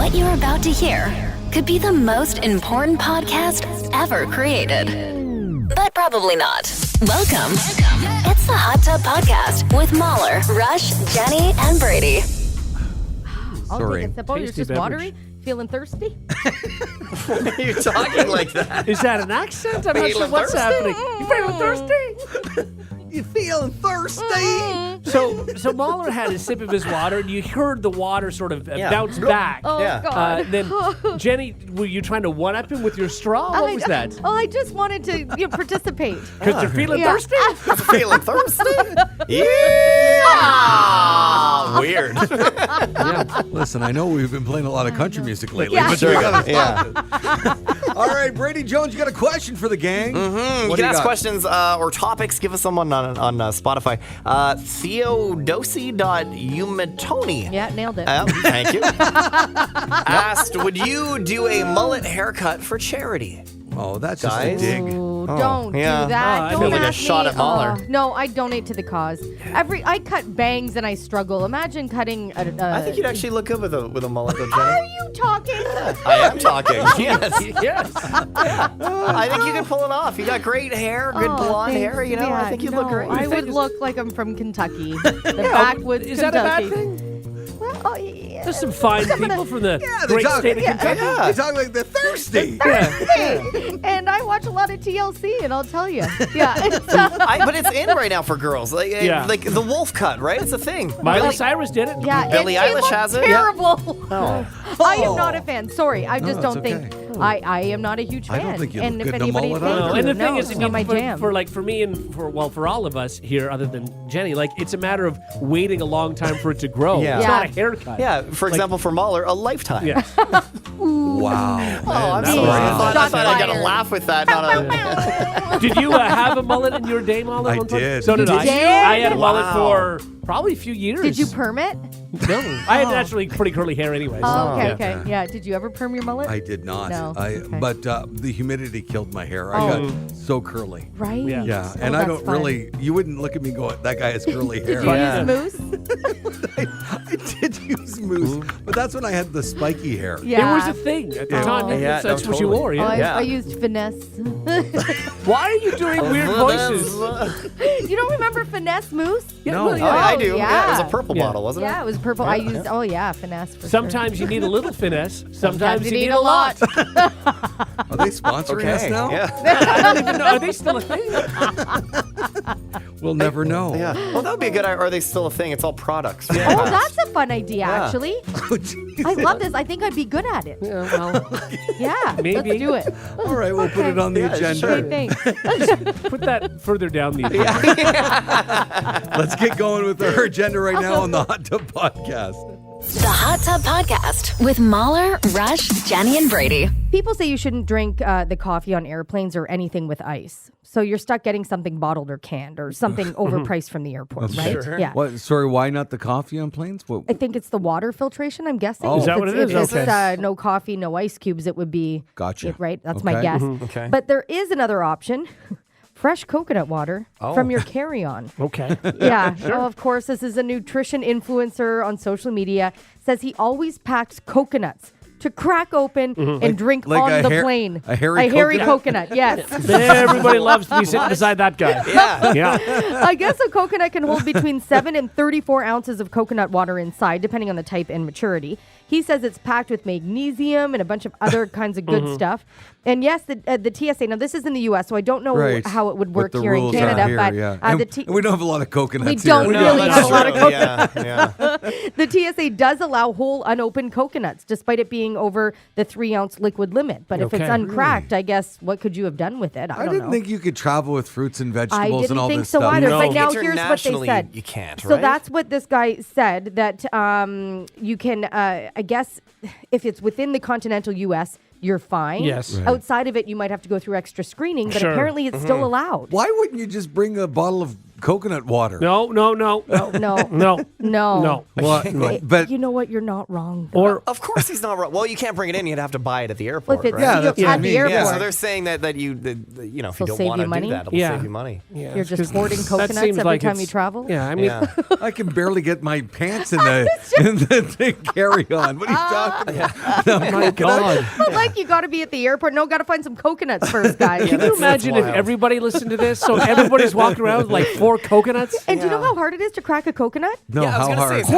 What you're about to hear could be the most important podcast ever created. But probably not. Welcome. It's the Hot Tub Podcast with Mahler, Rush, Jenny, and Brady. I'll Sorry. take a sip. Oh, you're Tasty just beverage. watery? Feeling thirsty? You're talking like that. Is that an accent? I'm not sure Feeling what's thirsty? happening. You feeling thirsty? You feeling thirsty? So Mahler had a sip of his water, and you heard the water sort of Yeah. bounce back. Oh, Yeah. God. Then, Jenny, were you trying to one-up him with your straw? What was that? Oh, I just wanted to participate. Because you're feeling Yeah. thirsty? Feeling thirsty? Yeah. Weird. Yeah. Listen, I know we've been playing a lot of country music lately, Yeah. but Sure. we gotta Yeah. All right, Brady Jones, you got a question for the gang? You What can do ask got? questions or topics. Give us someone on Spotify. Theodosi.umatoni. Yeah, nailed it. Thank you. Asked, would you do a mullet haircut for charity? Oh, that's just a Guys? dig. Ooh, don't yeah. do that. I Don't feel like a ask shot me. at Mahler. No, I donate to the cause. I cut bangs and I struggle. Imagine cutting a. I think you'd actually look good with a mullet, though, Are Jenny. you talking? I am talking. Yes. Yes. I think you can pull it off. You got great hair, good Oh, blonde thanks. hair. You know, I Yeah, think you no, look great. I would look like I'm from Kentucky, the backwoods Is that a Kentucky. bad thing? Well, oh, yeah. There's some fine people from the great state of Kentucky. Yeah. They talk like they're thirsty. And I watch a lot of TLC, and I'll tell you. Yeah. But it's in right now for girls. Like, Yeah. like the wolf cut, right? It's a thing. Miley Cyrus did it. Yeah, Billie and she Eilish looked has it. Yeah. Terrible. Oh. I am not a fan. Sorry, I just it's don't think. okay. I am not a huge fan. I don't think you and look if good in a anybody mullet thank either. you. And the thing No, is, it's not my jam. for me and for all of us here, other than Jenny, like it's a matter of waiting a long time for it to grow. Yeah. It's Yeah. not a haircut. Yeah, for example, for Mahler, a lifetime. Yeah. Wow. Oh, I'm that sorry. was- I thought I got to Shots laugh with that. Not a, Did you have a mullet in your day, Mahler? I at one point? did. So did You I. did? I had a mullet Wow. for probably a few years. Did you perm it? No. I had naturally pretty curly hair anyway. Oh, okay, yeah. okay. Yeah. Did you ever perm your mullet? I did not. No. Okay. But the humidity killed my hair. I Oh. got so curly. Right. Yeah. Yeah, Oh, and I that's don't fun. really. You wouldn't look at me going, "That guy has curly hair." Did you Yeah. use mousse? I did use mousse, but that's when I had the spiky hair. Yeah. It was a thing at the Yeah. time. Yeah, that's no, what you totally. wore. Oh, Yeah. Yeah. I used finesse. Why are you doing weird voices? You don't remember finesse mousse? Yeah, No. well, Oh, yeah. I do. Yeah. it was a Yeah. purple Yeah. bottle, wasn't Yeah, it was purple. I used. Oh yeah, finesse. For Sometimes you need a little finesse. Sometimes you need a lot. Are they sponsoring us now? Yeah. I don't even know. Are they still a thing? We'll never know. Yeah. Well, that would be a good idea. Are they still a thing? It's all products. Oh, that's a fun idea, Yeah. actually. Oh, jeez. I love this. I think I'd be good at it. Yeah, well, Yeah, Maybe. let's do it. All right, we'll put it on the Yeah, agenda. sure. Okay, thanks. put that further down the agenda. Let's get going with our agenda right now on the Hot Tub Podcast. The Hot Tub Podcast with Mahler, Rush, Jenny, and Brady. People say you shouldn't drink the coffee on airplanes or anything with ice. So you're stuck getting something bottled or canned or something overpriced from the airport, right? Sure. Yeah. What? Sorry, why not the coffee on planes? What? I think it's the water filtration, I'm guessing. Oh. Is that If what it's- it is? If it's Okay. no coffee, no ice cubes, it would be. Gotcha. it, right? That's my Okay. guess. Okay. But there is another option. Fresh coconut water from your carry-on. Okay. Yeah. Oh, of course, this is a nutrition influencer on social media. Says he always packs coconuts to crack open and drink like on a the hair- plane. a hairy coconut, yes. Everybody loves to be sitting beside that guy. Yeah. Yeah. I guess a coconut can hold between 7 and 34 ounces of coconut water inside, depending on the type and maturity. He says it's packed with magnesium and a bunch of other kinds of good stuff. And yes, the TSA, now this is in the U.S., so I don't know Right. how it would What work the here in rules are Canada, here, but yeah. the And we don't have a lot of coconuts We here. don't really that's have a lot of true. coconut. Yeah. The TSA does allow whole unopened coconuts, despite it being over the 3-ounce liquid limit. But if it's Okay. uncracked, I guess what could you have done with it? I I don't didn't know. think you could travel with fruits and I vegetables didn't and all think this so stuff. either. No. But now here's what they Internationally, said. you can't, So right? that's what this guy said, that you can, I guess, if it's within the continental U.S., you're fine. Yes. Right. Outside of it, you might have to go through extra screening, but Sure. apparently it's still allowed. Why wouldn't you just bring a bottle of Coconut water. No. No. No. No. Well, but You know what? You're not wrong. Or Of course he's not wrong. Well, you can't bring it in. You'd have to buy it at the airport, If it's right? Yeah, that's what I at the mean. airport, Yeah, so they're saying that if you It'll don't save want you to money? do that, it'll Yeah. save you money. yeah, you're just 'cause hoarding that coconuts seems every like time you it's- travel. Yeah, I mean, Yeah. I can barely get my pants in the thing carry-on. What are you talking about? oh my God. Like you got to be at the airport. No, got to find some coconuts first, guys. Can you imagine if wild. everybody listened to this? So everybody's walking around with like 4 coconuts? And do you know how hard it is to crack a coconut? No, Yeah, I was how gonna hard? say,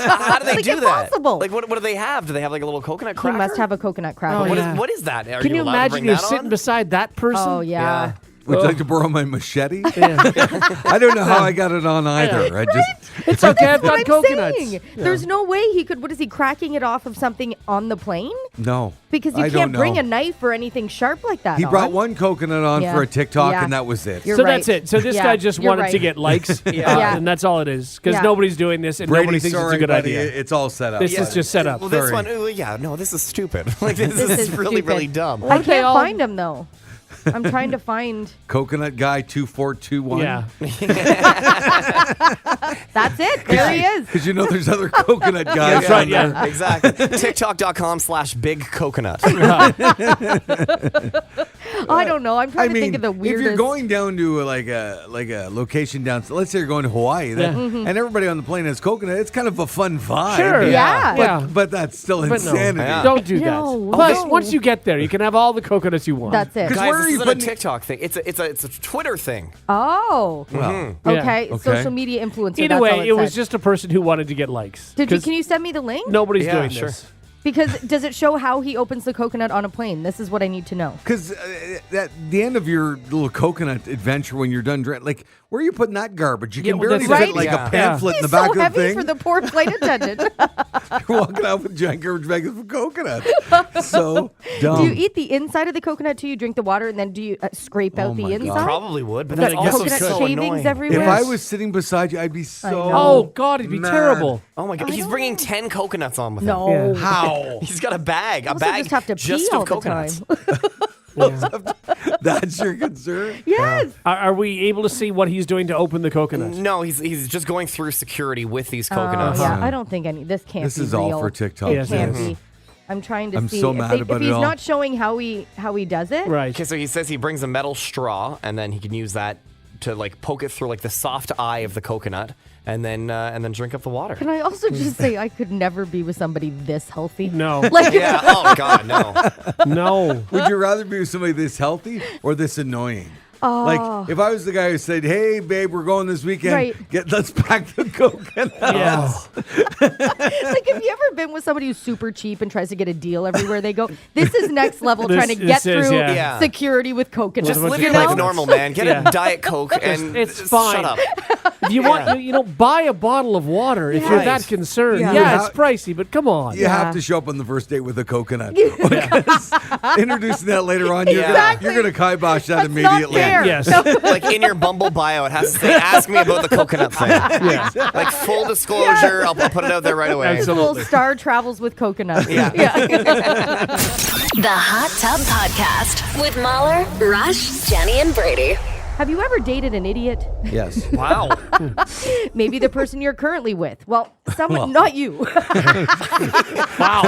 how do they Like do that? impossible. Like, what do they have? Do they have like a little coconut He cracker? must have a coconut cracker. What is yeah. what is that? Are Can you allowed to imagine bring you're that sitting on? beside that person? Oh yeah. Would you like to borrow my machete? I don't know how I got it on either. I just It's okay, I've That's what got I'm coconuts. saying. There's no way he could. What is he cracking it off of something on the plane? no. Because you I can't don't bring know. a knife or anything sharp like that. He brought on. one coconut on Yeah. for a TikTok, Yeah. and that was it. You're So right. that's it. So this Yeah, guy just you're wanted to right. get likes, Yeah. and that's all it is. Because Yeah. nobody's doing this, and Brady, nobody thinks sorry, it's a good buddy. idea. It's all set up. This buddy. is just set up. Well, this Sorry. one, no, this is stupid. Like this This is is really, stupid. really dumb. I they can't all- find him though. I'm trying to find. Coconut Guy 2421. Yeah. That's it. There he is. Because you know there's other coconut guys. That's right, on yeah. there. Exactly. TikTok.com/bigcoconut. I don't know. I'm I trying to mean, think of the if weirdest. you're going down to like a location down, let's say you're going to Hawaii, then, Mm-hmm. and everybody on the plane has coconut, it's kind of a fun vibe. Sure. Yeah. Yeah. But that's still But no, insanity. Yeah. don't do No. that. Plus, No. once you get there, you can have all the coconuts you want. That's it. Because Guys, where are this you isn't a putting TikTok thing. It's a Twitter thing. Oh. Well, Yeah. Okay. Okay. Social media influencer. Either that's all way, it was said. just a person who wanted to get likes. Did you? 'Cause Can you send me the link? Nobody's Yeah, doing sure. this. Because does it show how he opens the coconut on a plane? This is what I need to know. Because at the end of your little coconut adventure, when you're done, like, where are you putting that garbage? You can well, barely that's fit right. like Yeah. a pamphlet in He's the back so of the heavy thing. for the poor flight attendant. You're walking out with giant garbage bags of coconut. So dumb. Do you eat the inside of the coconut till you drink the water, and then do you scrape Oh out the my God. inside? Probably would, but Got that's also coconut so shavings annoying. everywhere. If I was sitting beside you, I'd be so. know. Oh, God, it'd be mad. terrible. Oh my god, he's bringing 10 coconuts on with him. No. Yeah. How? He's got a bag, Also just have to pee just all of the coconuts. time. That's your concern? Yes. Are we able to see what he's doing to open the coconut? No, he's just going through security with these Oh, coconuts. yeah. I don't think this can't This be is real. all for TikTok. It Yes, it can't is. be. I'm trying to I'm see so if, mad about if it he's all. not showing how he does it. Right. Okay, so he says he brings a metal straw, and then he can use that to like poke it through like the soft eye of the coconut, and then drink up the water. Can I also just say I could never be with somebody this healthy? No. Like, Yeah. Oh god, no. No. Would you rather be with somebody this healthy or this annoying? Like, if I was the guy who said, "Hey, babe, we're going this weekend. Right. Let's pack the coconut." Yeah. like, have you ever been with somebody who's super cheap and tries to get a deal every where they go? This is next level, This- trying to get this is, through yeah. Yeah. security with coconuts. Just What live you your know? life normal, man. Get Yeah. a Diet Coke and It's just fine. shut up. If you want, buy a bottle of water if you're Right. that concerned. Yeah. Yeah, You it's pricey, but come on. You Yeah. have to show up on the first date with a coconut. Because introducing that later on, you're Exactly. gonna kibosh that That's not immediately. fair. Yes. Like in your Bumble bio, it has to say, "Ask me about the coconut thing." Yeah. Like full disclosure, I'll put it out there right away. Absolutely. Little star travels with coconuts. Yeah. The Hot Tub Podcast with Mahler, Rush, Jenny, and Brady. Have you ever dated an idiot? Yes. Wow. Maybe the person you're currently with. Well, someone, not you. Wow.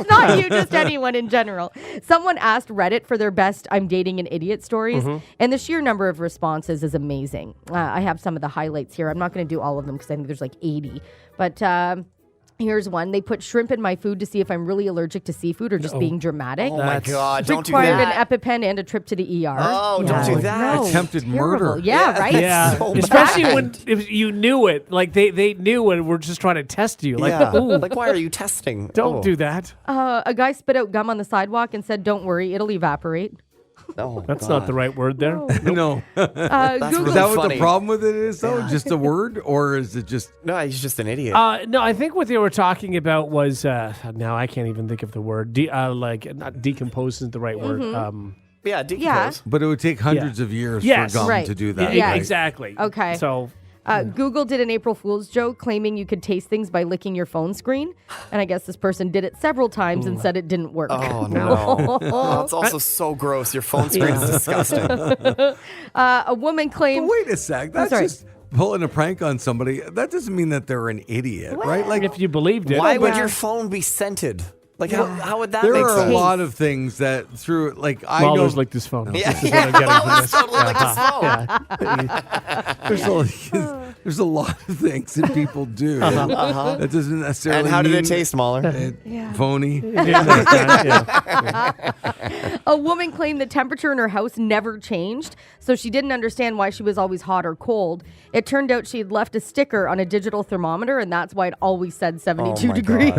Not you, just anyone in general. Someone asked Reddit for their best I'm dating an idiot stories, and the sheer number of responses is amazing. I have some of the highlights here. I'm not going to do all of them because I think there's like 80. But here's one. They put shrimp in my food to see if I'm really allergic to seafood or just being dramatic. Oh my god, don't do Required that. an EpiPen and a trip to the ER. Oh, don't do that. No, Attempted terrible. murder. Yeah, right? Yeah. So Especially bad. when if you knew it. Like they knew and were just trying to test you. Like, Yeah. ooh, Like, why are you testing? don't Oh. do that. A guy spit out gum on the sidewalk and said, "Don't worry, it'll evaporate." No, That's not the right word there. No. Google really Is that what funny. the problem with it is, though? Just a word, or is it just? No, he's just an idiot. No, I think what they were talking about was now I can't even think of the word. Like not decompose isn't the right word. yeah, decompose. But it would take hundreds of years Yes. for gum Right. to do that. Yeah, right? exactly. Okay. So Google did an April Fool's joke claiming you could taste things by licking your phone screen. And I guess this person did it several times and said it didn't work. Oh, no. Oh, it's also so gross. Your phone screen is disgusting. A woman claimed... Wait a sec. That's sorry. just pulling a prank on somebody. That doesn't mean that they're an idiot, right? Like, If you believed it. Why would Yeah. your phone be scented? Like, how would that there make are sense? a lot of things that through, like, I know Mahler's licked his phone. Yeah, This is what I'm getting from this. totally like his phone. there's a lot of things that people do. That doesn't necessarily And how did mean it taste, Mahler? phony. A woman claimed the temperature in her house never changed, so she didn't understand why she was always hot or cold. It turned out she had left a sticker on a digital thermometer, and that's why it always said 72 my degrees.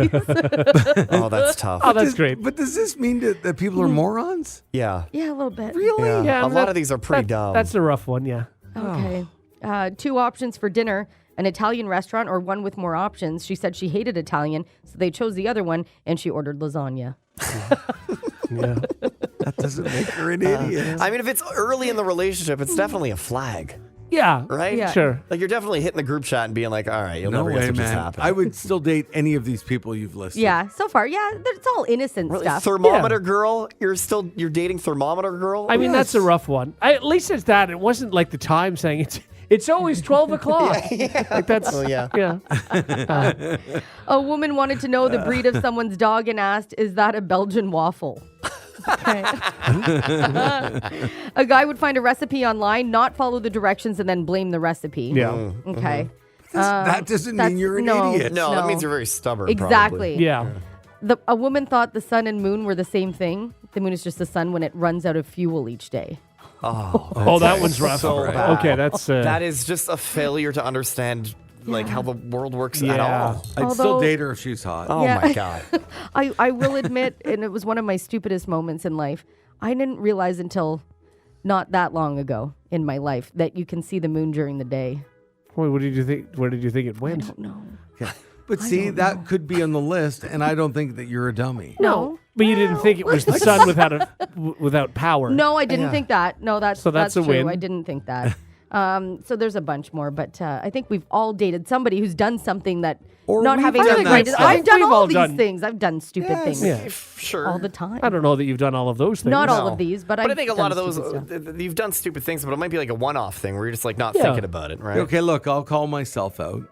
Oh, that's tough. Oh, that's great. But does this mean that people are morons? Yeah. Yeah, a little bit. Really? Yeah. Yeah, A lot of these are pretty dumb. That's a rough one, yeah. Okay. 2 options for dinner, an Italian restaurant or one with more options. She said she hated Italian, so they chose the other one, and she ordered lasagna. Yeah. That doesn't make her an idiot. I mean, if it's early in the relationship, it's definitely a flag, Yeah. right? Yeah. Sure. Like, you're definitely hitting the group chat and being like, all right, you'll No never guess way, what just man. happened. I would still date any of these people you've listed. Yeah, so far, yeah, it's all innocent Really? stuff. Thermometer girl? You're dating thermometer girl? I mean, that's a rough one. At least it's that. It wasn't like the time saying it's always 12 o'clock. Like that's, Oh, yeah. yeah. A woman wanted to know the breed of someone's dog and asked, "Is that a Belgian waffle?" Okay. A guy would find a recipe online, not follow the directions, and then blame the recipe. Yeah. Okay. That doesn't that's- mean you're an no. idiot. no, that No. means you're very stubborn. Exactly. Probably. Yeah. A woman thought the sun and moon were the same thing. The moon is just the sun when it runs out of fuel each day. Oh, that one's rough. So bad. Okay, that's That is just a failure to understand like how the world works at Yeah. all. I'd still Although- date her if she's hot. Oh Yeah. my god. I will admit, and it was one of my stupidest moments in life, I didn't realize until not that long ago in my life that you can see the moon during the day. Wait, what did you think? Where did you think it went? No. Okay. But see, that could be on the list, and I don't think that you're a dummy. No. But you didn't think it was the sun without power. No, I didn't think that. No, that's So that's a true. win. I didn't think that. So there's a bunch more, but I think we've all dated somebody who's done something that Or not we've having done the that greatest. stuff. I've done We've all all these done- things. I've done stupid things Yeah. Sure. all the time. I don't know that you've done all of those things. Not all No. of these, but I I've think a done lot of those, stupid stuff. you've done stupid things, but it might be like a one-off thing where you're just like not Yeah. thinking about it, right? Okay, look, I'll call myself out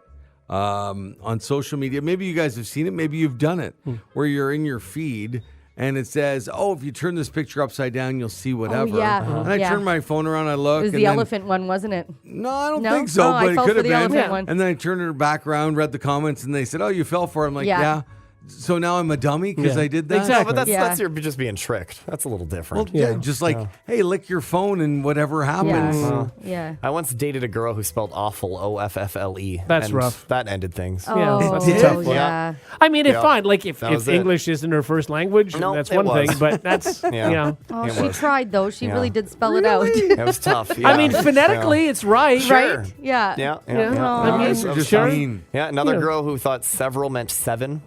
on social media. Maybe you guys have seen it. Maybe you've done it, where you're in your feed and it says, "Oh, if you turn this picture upside down, you'll see whatever." yeah. And I Yeah. turn my phone around, I look. It was and the then- elephant one, wasn't it? No, I don't No? think so, Oh, but I it fell could for have the been. elephant one. And then I turned it back around, read the comments, and they said, "Oh, you fell for it." I'm like, Yeah. "Yeah." So now I'm a dummy because Yeah. I did that. Exactly. But that's Yeah. you're just being tricked. That's a little Well, different. yeah, just like, hey, lick your phone and whatever happens. Yeah. I once dated a girl who spelled awful OFFLE. That's and rough. That ended things. Yeah, Oh, that's a tough one. yeah. I mean, if Yeah. fine, like if That was it. English isn't her first language, No, that's it one was. thing. But that's Yeah. you know. Oh, It she was. tried though. She Yeah. really did spell it out. It was tough. I yeah. mean, phonetically, it's right. Sure. Right? Yeah. Yeah, yeah, Yeah. yeah. I mean, Guys are just sure. mean. Yeah, another Yeah. girl who thought several meant seven.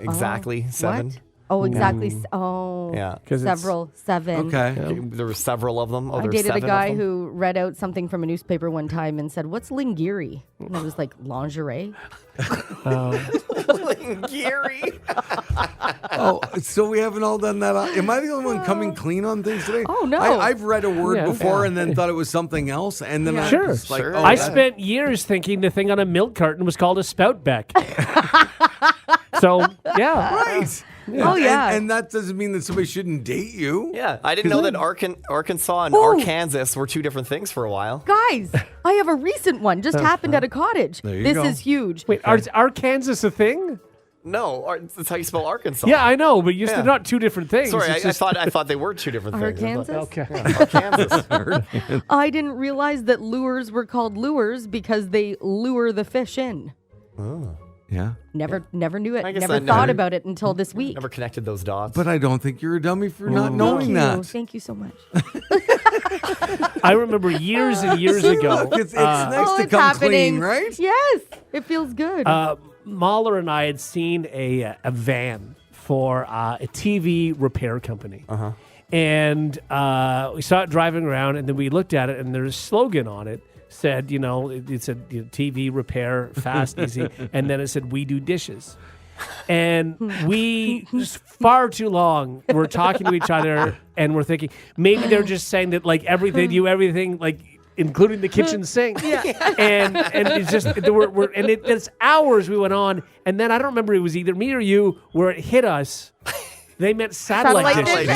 Exactly seven. What? Oh, exactly. Oh. Yeah. 'Cause it's- Several. 7. Okay. There were several of them. Oh, I there were dated a 7 of guy them? who read out something from a newspaper one time and said, "What's lingiri?" And I was like, "Lingerie." Gary. Oh, so we haven't all done that. Am I the only one coming clean on things today? Oh, no. I've read a word Yeah. before and then thought it was something else, and then I Sure. was like, Sure. oh, I that- spent years thinking the thing on a milk carton was called a spoutbeck. So yeah, right. Oh, yeah. and that doesn't mean that somebody shouldn't date you. Yeah, I didn't know that Arkansas and Ooh. Arkansas were two different things for a while. Guys, I have a recent one. Just happened at a cottage. There you This go. is huge. wait, is Arkansas a thing? No, that's how you spell Arkansas. Yeah, I know, but they're Yeah. not two different things. Sorry, It's I just- thought they were two different things. Arkansas? Okay. Arkansas. I didn't realize that lures were called lures because they lure the fish in. Yeah. Never knew it. I guess Never I thought never- about it until this week. Never connected those dots. But I don't think you're a dummy for not Thank knowing you. that. Thank you so much. I remember years and years ago. Look, it's nice to it's come happening. clean, right? Yes, it feels good. Mahler and I had seen a van for a TV repair company. And we saw it driving around, and then we looked at it, and there's a slogan on it said, it said TV repair, fast, easy. And then it said, we do dishes. And we, far too long, we're talking to each other and we're thinking, maybe they're just saying that like everything, like including the kitchen sink. And it's just, it's hours we went on. And then I don't remember, it was either me or you where it hit us. They meant satellite dishes.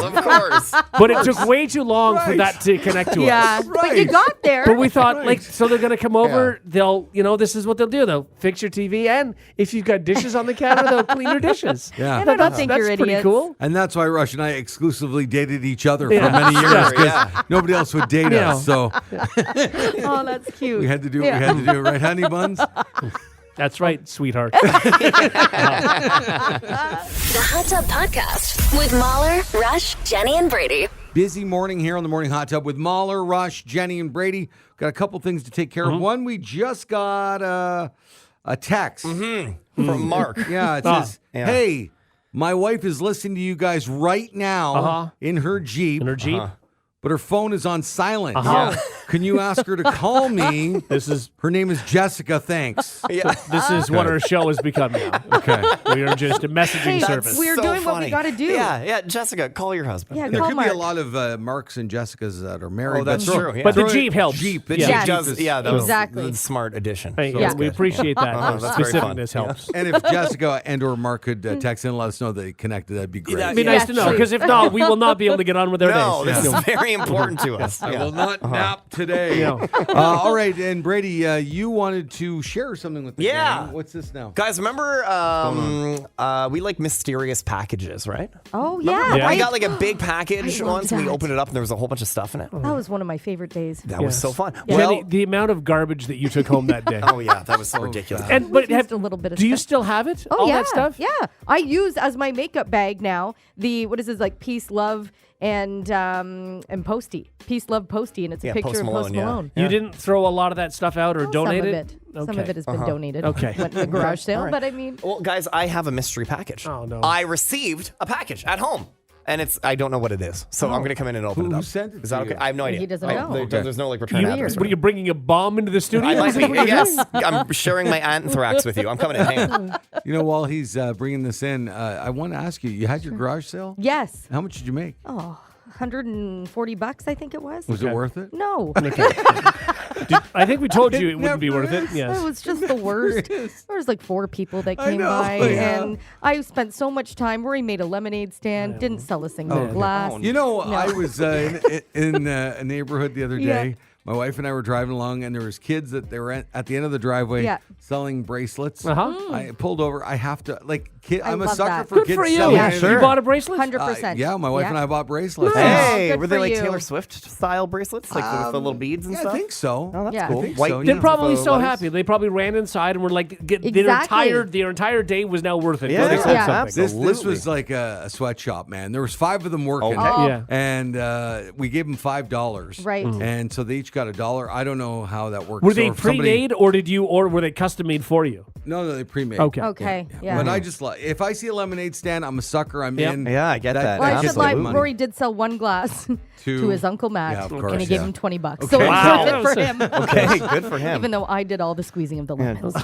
Of course. But it took way too long for that to connect to us. But you got there. But we thought, so they're going to come over, they'll, this is what they'll do. They'll fix your TV, and if you've got dishes on the counter, they'll clean your dishes. Yeah. And I don't think that's you're pretty idiots. cool. And that's why Rush and I exclusively dated each other for many years because nobody else would date us. So Oh, that's cute. we had to do it, right, honey buns? That's right, sweetheart. The Hot Tub Podcast with Mahler, Rush, Jenny, and Brady. Busy morning here on the Morning Hot Tub with Mahler, Rush, Jenny, and Brady. Got a couple things to take care of. One, we just got a text From Mark. Yeah, it says, hey, my wife is listening to you guys right now in her Jeep. In her Jeep. But her phone is on silent. Can you ask her to call me? Her name is Jessica. Thanks. This is what our show has become now. Okay. We are just a messaging service. We're doing what we got to do. Yeah, Jessica, call your husband. Yeah, There call could Mark. be a lot of Marks and Jessicas that are married. Oh, that's but true. Yeah. But the throw it- Jeep helps. Jeep. The yeah. Jeep Yes. does, that was Exactly. the smart addition. Hey, So we appreciate that. that's very fun. Specificness helps. And if Jessica and or Mark could text in and let us know they connected, that'd be great. That'd It'd be nice to know, because if not, we will not be able to get on with our No, days. this is very important to us. I will not nap today. Yeah. All right, and Brady, you wanted to share something with the gang. What's this now? Guys, remember we like mysterious packages, right? Oh, yeah. Yeah. I got like a big package I love once, and we that. opened it up, and there was a whole bunch of stuff in it. That was one of my favorite days. That was so fun. Jenny, the amount of garbage that you took home that day. Oh yeah, that was so ridiculous. But Used a little bit of do you stuff. still have it? Oh, all yeah. that stuff? Yeah. I use as my makeup bag now what is this, like Peace, Love, and Posty. Peace, Love, Posty, and it's a Yeah, picture Post of Post Malone, yeah. Malone. You didn't throw a lot of that stuff out or donate Some it? of it. Some Okay. of it has been donated. Okay. Went to the garage sale, but I mean, Well, guys, I have a mystery package. Oh, no. I received a package at home. And I don't know what it is. So I'm going to come in and open it up. Who sent it Is that to okay? you? I have no idea. He doesn't I- know. There's no like return You, address. what, are you bringing a bomb into the studio? I might Is that what be. you're Yes. doing? I'm sharing my anthrax with you. I'm coming in. Hang on. You know, while he's bringing this in, I want to ask you had your garage sale? yes. How much did you make? Oh, $140, I think it was. Was it worth it? No. I think we told you it wouldn't be never worth it. is. Yes. It was just the worst. There was like 4 people that I came know, by, yeah. and I spent so much time. Rory made a lemonade stand, didn't sell a single glass. You know, I was in a neighborhood the other Yeah. day. My wife and I were driving along, and there was kids that they were at the end of the driveway Yeah. selling bracelets. Uh-huh. I pulled over. I have to I'm a love sucker that. for Good kids for you. selling. Yeah, anything. You bought a bracelet? 100%. Yeah, my wife and I bought bracelets. Hey, good were they for like you. Taylor Swift style bracelets, like with the little beads and Yeah, stuff? I think so. Oh, that's Yeah. cool. I think White so, beads They're yeah. probably with the so letters? happy. They probably ran inside and were like, Exactly. their entire day was now worth it. Yeah, They sold yeah. something. This Absolutely. was like a sweatshop, man. There was 5 of them working. Okay. Oh. Yeah. And we gave them $5. Right. And so they each got $1. I don't know how that works. Were So they if somebody- pre-made or were they custom made for you? No, they pre-made. Okay. Okay. Yeah. But I just if I see a lemonade stand, I'm a sucker. I'm Yep. in. Yeah, I get that. Well, I should Absolutely. lie. Money. Rory did sell 1 glass to his uncle Matt, Yeah, of course, and he gave yeah. him $20. Okay. So it's Wow. worth it for him. Okay, good for him. Even though I did all the squeezing of the lemons.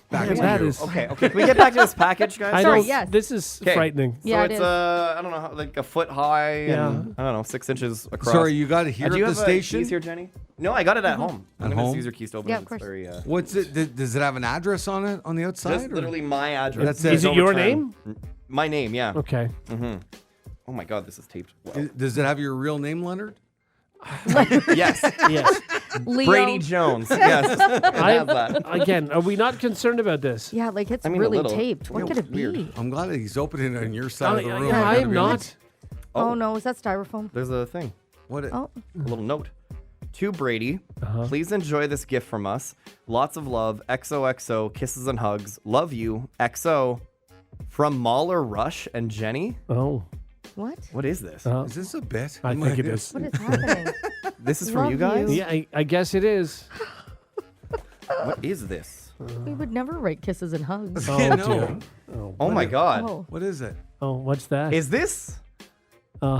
Back to That you. is. Okay, can we get back to this package, guys? I Sorry, know, yes. This is Okay. frightening. Yeah, so it it's is. I don't know, like a foot high and I don't know, 6 inches across. Sorry, you got it here Do you at the have station? keys here, Jenny? No, I got it at home. I'm gonna home? just use your keys to open Yeah, it. of course. It's very, What's it? Does it have an address on it on the outside? just or- literally my address. That's it. Is it No your return. name? My name, yeah. Okay. Oh my God, this is taped. Well. Does it have your real name, Leonard? Yes, Yes. Leo. Brady Jones. Yes, I have that. Again, are we not concerned about this? Yeah, like it's I mean, a really little. taped. What Yeah, could it weird. be? I'm glad that he's opening it on your side of the room. I gotta am be not. honest. Oh, no, is that styrofoam? There's a thing, What? Oh, a little note. To Brady, please enjoy this gift from us. Lots of love. XOXO, kisses and hugs. Love you. XO. From Mahler, Rush, and Jenny. Oh, what? What is this? Is this a bit? I think it is. What is happening? This is from Love you guys? you. Yeah, I guess it is. What is this? We would never write kisses and hugs. Oh, No. dear. Oh my God. Oh, What is it? Oh, what's that? Is this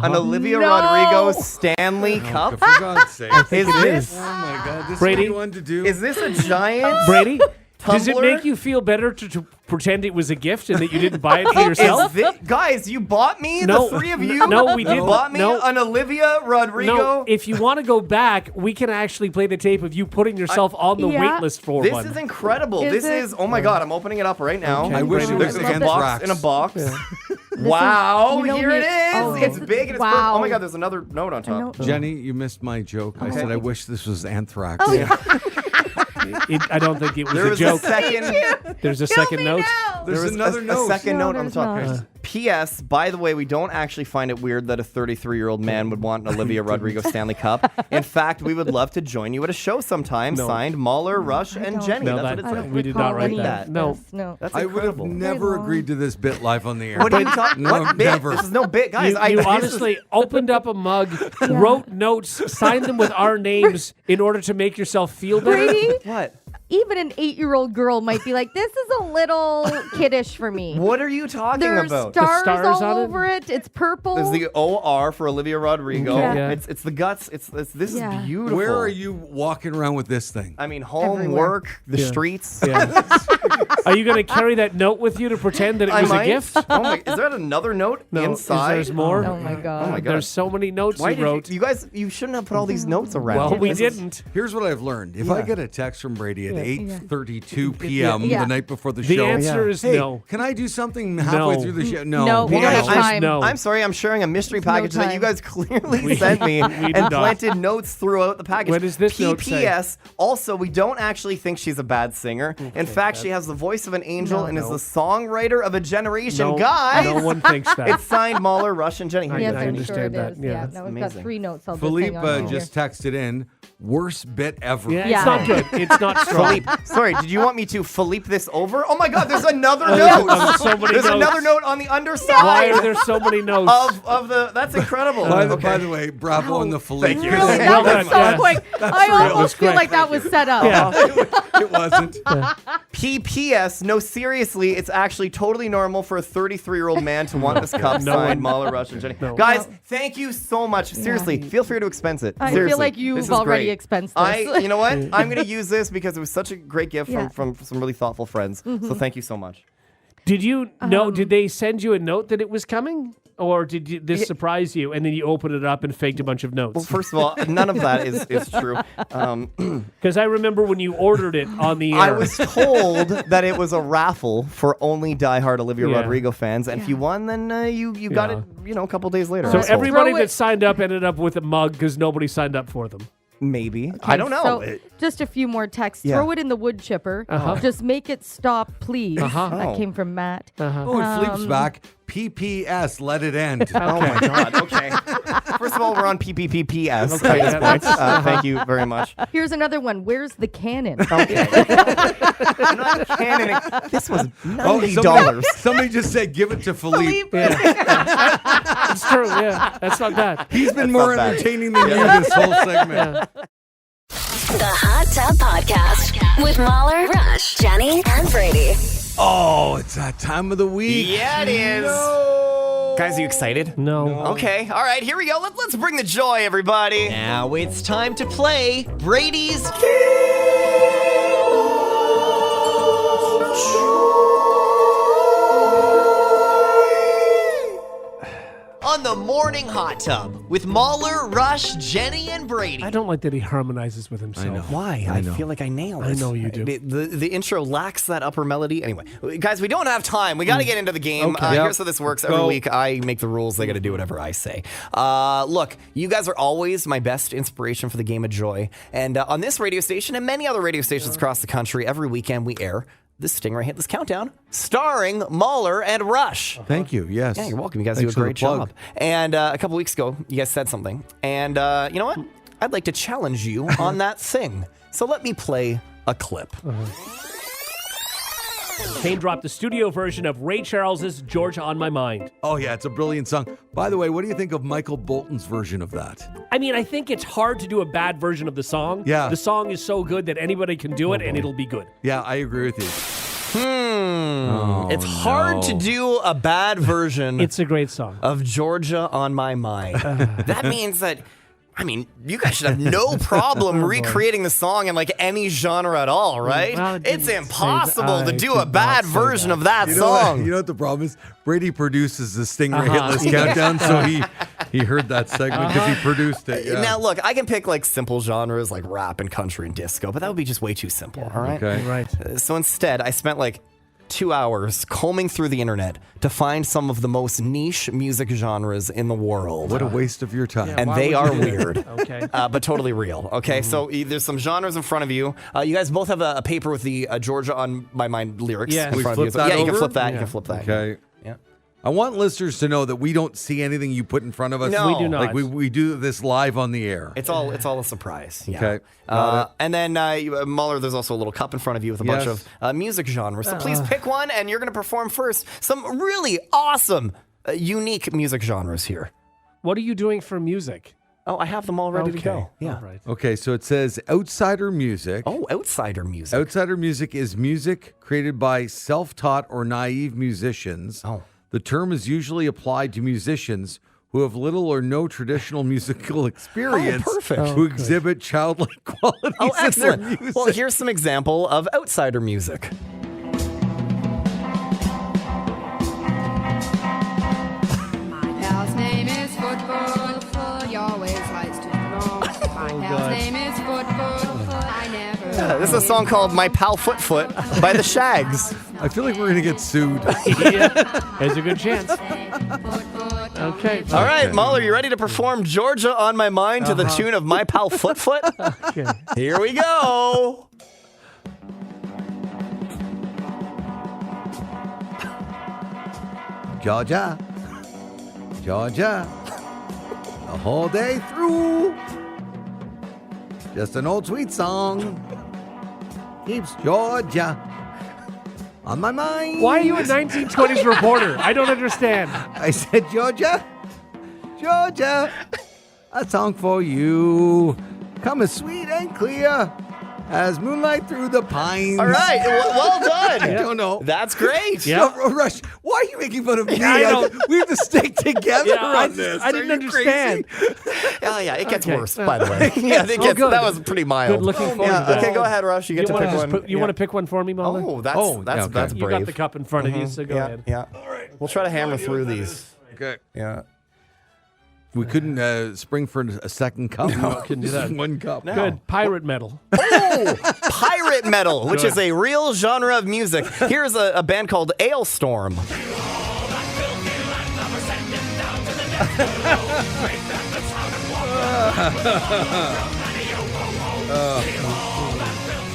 An Olivia No. Rodrigo Stanley Cup? For God's sake. Is this Oh my God. This Brady, is what you wanted to do? is this a giant? Brady, does it Tumbler? make you feel better to pretend it was a gift and that you didn't buy it for yourself? Guys, you bought me? No. The three of you? No, we You didn't. bought me No. an Olivia Rodrigo? No, if you want to go back, we can actually play the tape of you putting yourself on the Yeah. wait list for This one. is incredible. Is this it? is, oh my God, I'm opening it up right now. Okay. I wish it was There's a box anthrax. in a box. Wow, you know here he- it is. oh, it's this- big and it's wow. purple. Oh my God, there's another note on top. note. Jenny, you missed my joke. I said I wish this was anthrax. I don't think it was There a was joke. a second. There's a second note. There's There was another a note. second No, note on the there's top. P.S. By the way, we don't actually find it weird that a 33-year-old man would want an Olivia Rodrigo Stanley Cup. In fact, we would love to join you at a show sometime. No. Signed Mahler, Rush, and Jenny. No, That's that- what it I says. don't We did recall not write any that. of No. this. No. That's I would have incredible. never Very long. agreed to this bit live on the air. What are you talking? No, What bit? never. This is no bit, guys. You this is- honestly opened up a mug, wrote notes, signed them with our names in order to make yourself feel better. Brady, What? even an 8-year-old girl might be like, this is a little kiddish for me. What are you talking There's about? stars stars all on it? over it. It's purple. There's the OR for Olivia Rodrigo. Okay. Yeah. It's the guts. It's this Yeah. is beautiful. Where are you walking around with this thing? I mean, home, Everywhere. work, the streets. Yeah. Are you going to carry that note with you to pretend that it I was might. a gift? Oh my! Is there another note No. inside? There's more. Oh my God. Oh my God! There's so many notes Why you did wrote. you guys? You shouldn't have put all these notes around. Well, we This is- didn't. Here's what I've learned. If I get a text from Brady at 8:32 p.m. Yeah. the night before the The show, answer is hey, no. can I do something halfway No. through the show? No, we Why? don't have I'm- time. No. I'm sorry, I'm sharing a mystery package that you time. guys clearly sent me did and not. planted notes throughout the package. What does this note say? PPS, also, we don't actually think she's a bad singer. In fact, she has the voice of an angel and is the songwriter of a generation. No, Guys, no one thinks that. it's signed Mahler, Rush, and Jenny. Here you Yes, go, I I'm Jenny. sure understand it that. is. Yeah. Yeah, That's now we've got amazing. 3 notes. I'll just hang Philippe on to just here. texted in, worst bit ever. Yeah, Yeah. it's not good. It's not strong. Philippe, sorry, did you want me to Philippe this over? Oh my God, there's another there's note. so many There's notes. another note on the underside. Why are there so many notes? of the? That's incredible. By Okay. the way, bravo on the Philippe. Thank you. Really? Well That was done. so Yeah. quick. I real. almost feel Great. like that was set up. Yeah. It wasn't. PPS, no, seriously, it's actually totally normal for a 33-year-old man to want this cup No signed one- Mahler, Rush, and Jenny. No. Guys, thank you so much. Seriously, feel free to expense it. I Seriously, feel like this you've is already great. expensed this. You know what? I'm going to use this because it was such a great gift Yeah. from some really thoughtful friends. So thank you so much. Did you know? Did they send you a note that it was coming, or did this surprise you and then you opened it up and faked a bunch of Well, notes? first of all, none of that is true. Because I remember when you ordered it on the air. I was told that it was a raffle for only diehard Olivia Yeah. Rodrigo fans, and if you won, then you got it. A couple days later. so I was told. everybody Throw it- that signed up ended up with a mug because nobody signed up for them. maybe I don't know. So just a few more texts. Yeah. Throw it in the wood chipper. Uh-huh. Just make it stop, please. Uh-huh. That Oh. came from Matt. Oh, and Philippe's back. PPS, let it end. Oh my God. Okay. First of all, we're on PPPS Okay, at this that point. makes- Thank you very much. Here's another one. Where's the cannon? Okay. I'm not cannoning. This was Oh, $90. somebody just said, give it to Philippe. It's true. Yeah, that's not bad. He's been more not bad. entertaining than you this whole segment. The Hot Tub Podcast with Mahler, Rush, Jenny, and Brady. Oh, it's that time of the week. Yeah, it is. Guys, are you excited? No. Okay. All right. Here we go. Let's bring the joy, everybody. Now it's time to play Brady's on the Morning Hot Tub with Mahler, Rush, Jenny, and Brady. I don't like that he harmonizes with himself. Why? I feel like I nailed it. I know you do. The intro lacks that upper melody. Anyway, guys, we don't have time. We got to get into the game. Okay. Here's how this works. Every Go. week, I make the rules. They got to do whatever I say. Look, you guys are always my best inspiration for the game of joy. And on this radio station and many other radio stations across the country, every weekend we air this Stingray Hitless Countdown, starring Mahler and Rush. Thank you. Yes. Yeah, you're welcome. You guys Thanks do a for the great plug. job. And a couple weeks ago, you guys said something. And you know what? I'd like to challenge you on that thing. So let me play a clip. Kane dropped the studio version of Ray Charles's Georgia on My Mind. Oh, yeah, it's a brilliant song. By the way, what do you think of Michael Bolton's version of that? I mean, I think it's hard to do a bad version of the song. Yeah. The song is so good that anybody can do it and it'll be good. Yeah, I agree with you. It's hard to do a bad version It's a great song. of Georgia on My Mind. That means that, I mean, you guys should have no problem recreating the song in like any genre at all, right? Well, It's didn't impossible say to that. do I a did bad not say version that. of that You know what- song. You know what the problem is? Brady produces the Stingray Hit List Yeah. Countdown, so he heard that segment because he produced it. Yeah. Now, look, I can pick like simple genres like rap and country and disco, but that would be just way too simple, all right? Okay. Right. So instead, I spent like 2 hours combing through the internet to find some of the most niche music genres in the world. What a waste of your time. And Why they would are you do that? weird. Okay. But totally real. Okay, so there's some genres in front of you. You guys both have a paper with the Georgia on My Mind lyrics Yeah. in We front flip of you. that Yeah, you can over? flip that. You Yeah. can flip that. Okay. Yeah. I want listeners to know that we don't see anything you put in front of us. No. We do not. Like we do this live on the air. It's all a surprise. Yeah. Okay, got And then Mueller, there's also a little cup in front of you with a bunch Yes. of music genres. So please pick one, and you're going to perform first some really awesome, unique music genres here. What are you doing for music? Oh, I have them all ready to go. Yeah. All right. Okay, so it says outsider music. Oh, outsider music. Outsider music is music created by self-taught or naive musicians. Oh. The term is usually applied to musicians who have little or no traditional musical experience, perfect. who exhibit childlike qualities Oh, in their excellent. music. Well, here's some example of outsider music. My pal's name is Football. He always likes to know. My pal's name is Football. I never. This is a song called My Pal Foot Foot by the Shags. I feel like we're going to get sued. Yeah. There's a good chance. Okay. All right, Mueller, you ready to perform Georgia on My Mind to the tune of My Pal Foot Foot? Okay. Here we go. Georgia, Georgia, the whole day through. Just an old sweet song keeps Georgia on my mind. Why are you a 1920s reporter? I don't understand. I said, Georgia, Georgia, a song for you. Come as sweet and clear as moonlight through the pines. All right, well done. I don't know. That's great. Yeah. No, Rush, why are you making fun of me? I don't- We have to stick together Yeah, on this. I didn't Are you understand. crazy? Oh, yeah, it gets Okay. worse, by the way. Yeah, it gets, good. that was pretty mild. Good, looking forward Yeah, to that. okay, go ahead, Rush. You get to wanna pick just one. you want to pick one for me, Mulder? Oh, that's Oh, that's yeah, okay. that's You brave. got the cup in front of you, so go yeah, ahead. yeah. We'll try to hammer through these. Okay. Yeah. We couldn't spring for a second cup. No, couldn't do that. One cup. Good. Pirate metal. Pirate metal, which is a real genre of music. Here's a band called Ailstorm.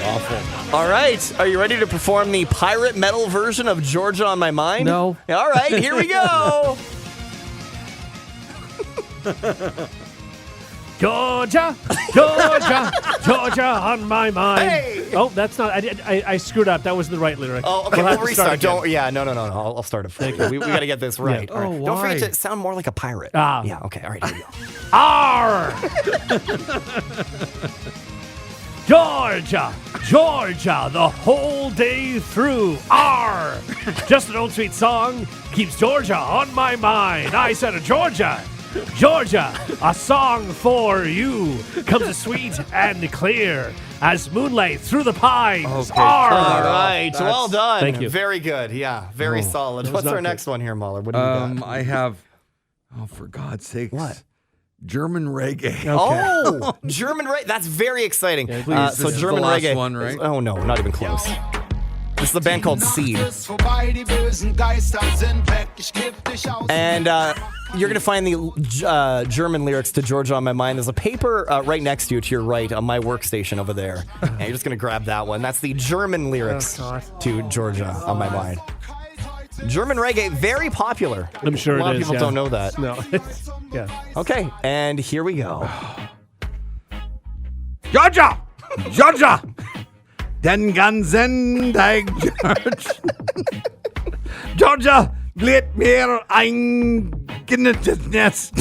Awful. All right, are you ready to perform the pirate metal version of Georgia on My Mind? No. All right, here we go. Georgia, Georgia, Georgia on my mind. Hey! Oh, that's not. I screwed up. That wasn't the right lyric. Oh, okay, We'll have we'll to start restart. again. Don't. Yeah, no. I'll start it for you. We got to get this right. Yeah. All right. Oh, Don't forget why? to sound more like a pirate. Ah. Yeah. Okay. All right. Here we go. R. Georgia, Georgia, the whole day through. R. Just an old sweet song keeps Georgia on my mind. I said, Georgia, Georgia, a song for you comes as sweet and clear as moonlight through the pines. Okay, R. All right. That's- Well done. Thank you. Very good. Yeah. Very solid. What's not our good. next one here, Mahler? What do you got? I have. Oh, for God's sakes! What? German reggae. Oh, German reggae. That's very exciting. Yeah, please. So This is German the last reggae. one, right? Oh no, not even close. This is a band called Seed. And you're going to find the German lyrics to Georgia on My Mind. There's a paper right next to you, to your right, on my workstation over there. And you're just going to grab that one. That's the German lyrics to Georgia on My Mind. German reggae, very popular. I'm sure a lot it of is. people yeah. don't know that. No. Yeah. Okay, and here we go. Georgia, Georgia, den ganzen Tag, George. Georgia, let mir ein gennetes Nest.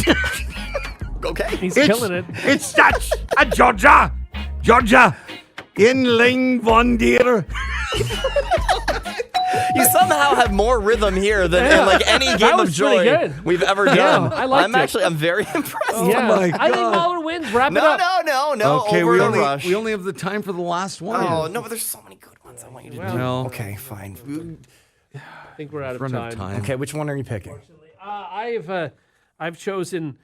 Okay. He's killing it. It's such a Georgia, Georgia, in Ling von dir. You somehow have more rhythm here than in like any game of was pretty joy good. we've ever done. I liked it. I'm very impressed. Yeah. my I think God. Mahler wins. Wrap it No, up. no. Okay, over we to only Rush. have the time for the last one. Oh no, but there's so many good ones I want you to do. Well- Okay, fine. I think we're out of Run time. out of time. Okay, which one are you picking? I've chosen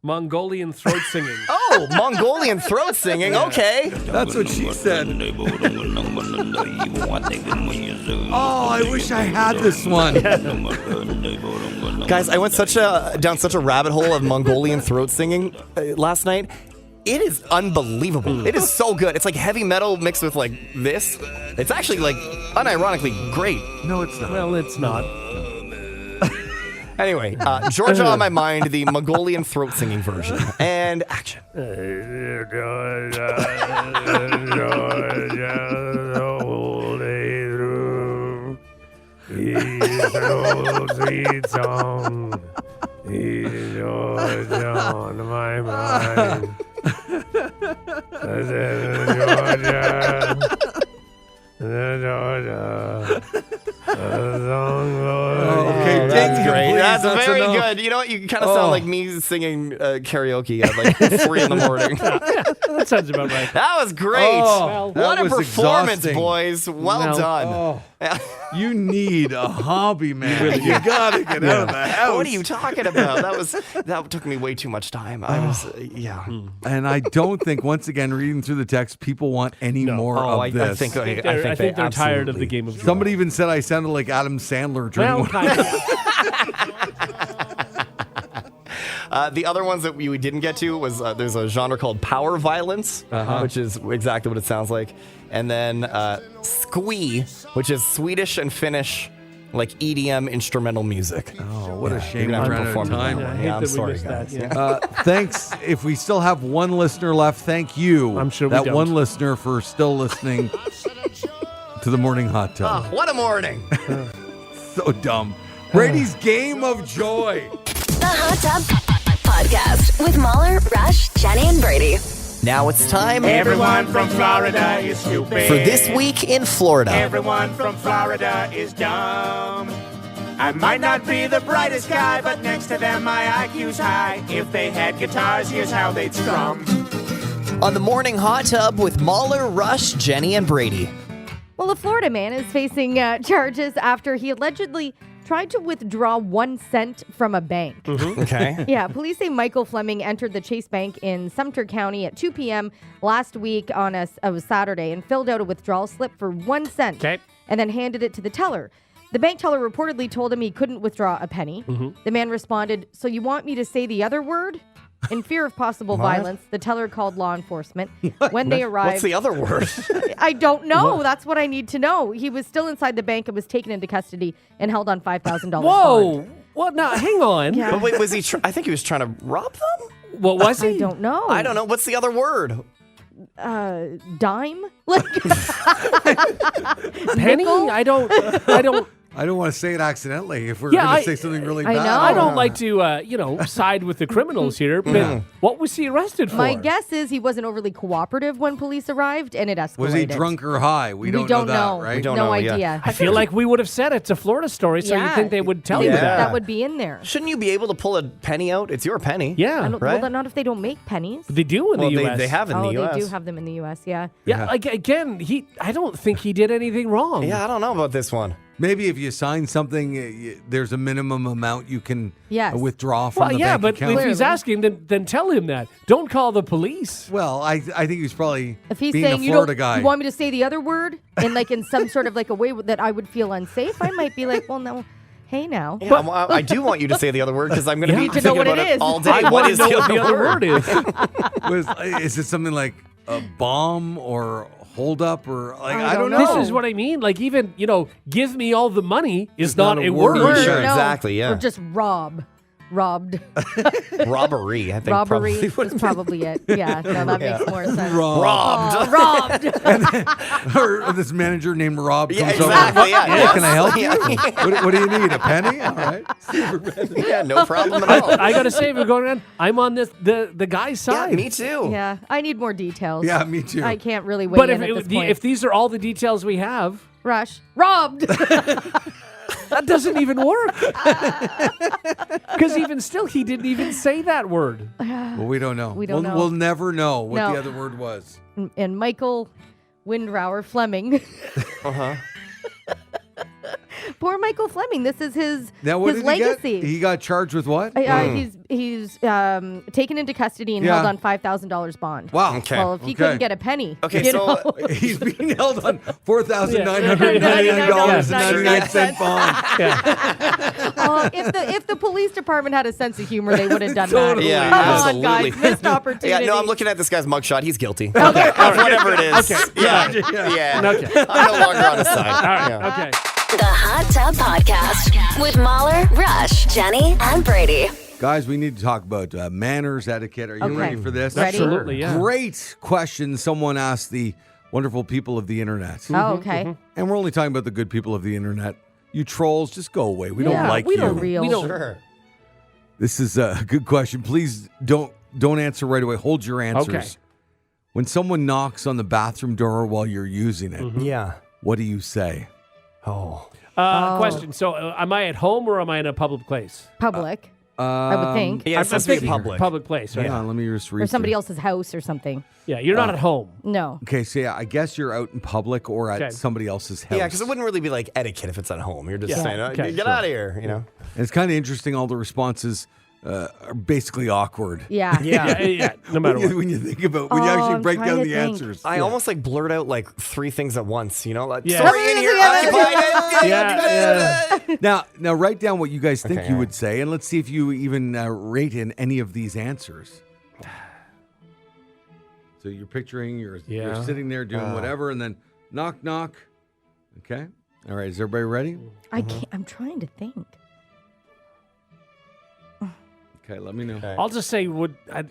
Mongolian throat singing. Oh, Mongolian throat singing. Okay. That's what she said. Oh, I wish I had this one. Guys, I went down such a rabbit hole of Mongolian throat singing last night. It is unbelievable. It is so good. It's like heavy metal mixed with like this. It's actually like unironically great. No, it's not. Well, it's not. Anyway, Georgia on my mind, the Mongolian throat singing version. And action. Sweet song. He's on my mind. Okay, Oh, ding that's him, great. please. That's very enough. good. You know what? You kind of sound like me singing karaoke at like 3 in the morning. That sounds about right. That was great. Oh, what that a was performance, exhausting. boys. Well done. Oh, you need a hobby, man. You gotta get out of the house. What are you talking about? That took me way too much time. I was And I don't think, once again, reading through the text, people want any more Oh, of I this. think I think they they're tired of absolutely- the game of joy. Somebody even said I sounded like Adam Sandler during Well, one. kind of. The other ones that we didn't get to was there's a genre called power violence, which is exactly what it sounds like, and then squee, which is Swedish and Finnish like EDM instrumental music. Oh, what a You're shame we gonna have to ran out of perform that time. one. I hate Yeah, I'm that we sorry, missed that, guys. yeah. Thanks. If we still have one listener left, thank you. I'm sure we that don't. one listener for still listening to the morning hot tub. What a morning! So dumb. Brady's game of joy. The Hot Tub Podcast with Mahler, Rush, Jenny, and Brady. Now it's time Everyone from Florida is stupid. for This Week in Florida. Everyone from Florida is dumb. I might not be the brightest guy, but next to them my IQ's high. If they had guitars, here's how they'd strum. On the morning hot tub with Mahler, Rush, Jenny, and Brady. Well, a Florida man is facing charges after he allegedly tried to withdraw 1 cent from a bank. Okay. Yeah, police say Michael Fleming entered the Chase Bank in Sumter County at 2 p.m. last week on a Saturday and filled out a withdrawal slip for 1 cent Okay. and then handed it to the teller. The bank teller reportedly told him he couldn't withdraw a penny. The man responded, "So you want me to say the other word?" In fear of possible violence, the teller called law enforcement. When they arrived, What's the other word? I don't know. That's what I need to know. He was still inside the bank and was taken into custody and held on $5,000 Whoa. bond. What? Now, hang on. Yeah. But wait, was he? I think he was trying to rob them. What was he? I don't know. I don't know. What's the other word? Dime? Like Penny? Nickel? I don't. I don't want to say it accidentally if we're Yeah, going I- to say something really I bad. know. I don't like to, side with the criminals here. But what was he arrested for? My guess is he wasn't overly cooperative when police arrived and it escalated. Was he drunk or high? We don't, don't know know. that, right? We don't no know, yeah. idea. I feel like we would have said it's a Florida story, so you Yeah. think they would tell you They would- that. That would be in there. Shouldn't you be able to pull a penny out? It's your penny. Yeah. I don't, right? Well, not if they don't make pennies. They do in Well, the they, U.S. they have in Oh, the they U.S. do have them in the U.S., yeah. Yeah, again, I don't think he did anything wrong. Yeah, I don't know about this one. Maybe if you sign something, there's a minimum amount you can Yes. withdraw from Well, the yeah, bank but account. if he's asking, then tell him that. Don't call the police. Well, I think he's probably If he's being saying a you Florida don't guy. you want me to say the other word in some sort of like a way that I would feel unsafe, I might be like, well, no, hey now. Yeah, I do want you to say the other word because I'm going to be Yeah. To know thinking what about it it is. all day. I What want is to know what the the other word is. Is it something like a bomb or hold up or like I don't know? This is what I mean. Like even, give me all the money is not a word. Sure, No. exactly, yeah. Or just robbed. Robbery, I think. Robbery probably would is probably it. Yeah, no, that makes more sense. robbed. Oh, robbed. or this manager named Rob comes Yeah, over. exactly. Yeah. Hey, can I help you? Yeah. What do you need? A penny? All right. Yeah, no problem at all. I gotta say, if we're going around, I'm on the guy's Yeah, side. me too. Yeah, I need more details. Yeah, me too. I can't really wait But in at this point. if these are all the details we have, Rush. Robbed. That doesn't even work. Because even still, he didn't even say that word. Well, we don't know. We don't know. We'll never know what No. the other word was. And Michael Windrower Fleming. Uh-huh. Poor Michael Fleming. This is his Now, what his did he legacy. get? He got charged with what? He's taken into custody and Yeah. held on $5,000 bond. Wow. Okay. Well, if he couldn't get a penny. Okay, you so know? He's being held on $4,999.99 bond. If the police department had a sense of humor, they would have done Totally. that. Yeah, Come absolutely. on, guys. Missed opportunity. Yeah, no, I'm looking at this guy's mugshot. He's guilty. Okay. Whatever it is. Okay. Yeah. Okay. I'm no longer on his side. All right. Yeah. Okay. The Hot Tub Podcast with Mahler, Rush, Jenny, and Brady. Guys, we need to talk about manners, etiquette. Are you Okay. ready for this? Ready? Absolutely, yeah. Great question someone asked the wonderful people of the internet. Oh, okay. And we're only talking about the good people of the internet. You trolls, just go away. We Yeah, don't like we you. don't real. We don't. Sure. This is a good question. Please don't answer right away. Hold your answers. Okay. When someone knocks on the bathroom door while you're using it, Yeah. what do you say? Oh. Question. So, am I at home or am I in a public place? Public, I would think. Yeah, I'm it's supposed to be thinking public. Public place, right? Hang on, let me just read Or somebody through. else's house or something. Yeah, you're not at home. No. Okay, so yeah, I guess you're out in public or at Okay. somebody else's house. Yeah, because it wouldn't really be like etiquette if it's at home. You're just Yeah. saying, Okay, get out of here, you know? And it's kind of interesting. All the responses are basically awkward. Yeah. Yeah, no matter When you, what. when you think about when you Oh, actually I'm break trying down to the think. answers. I almost like blurt out like 3 things at once, you know? Like, Yeah. sorry, in here, occupied. Yeah. Now write down what you guys think Okay, you all would right. say, and let's see if you even rate in any of these answers. So you're picturing you're Yeah. sitting there doing whatever, and then knock knock. Okay. All right. Is everybody ready? I can't. I'm trying to think. Okay. Let me know. I'll just say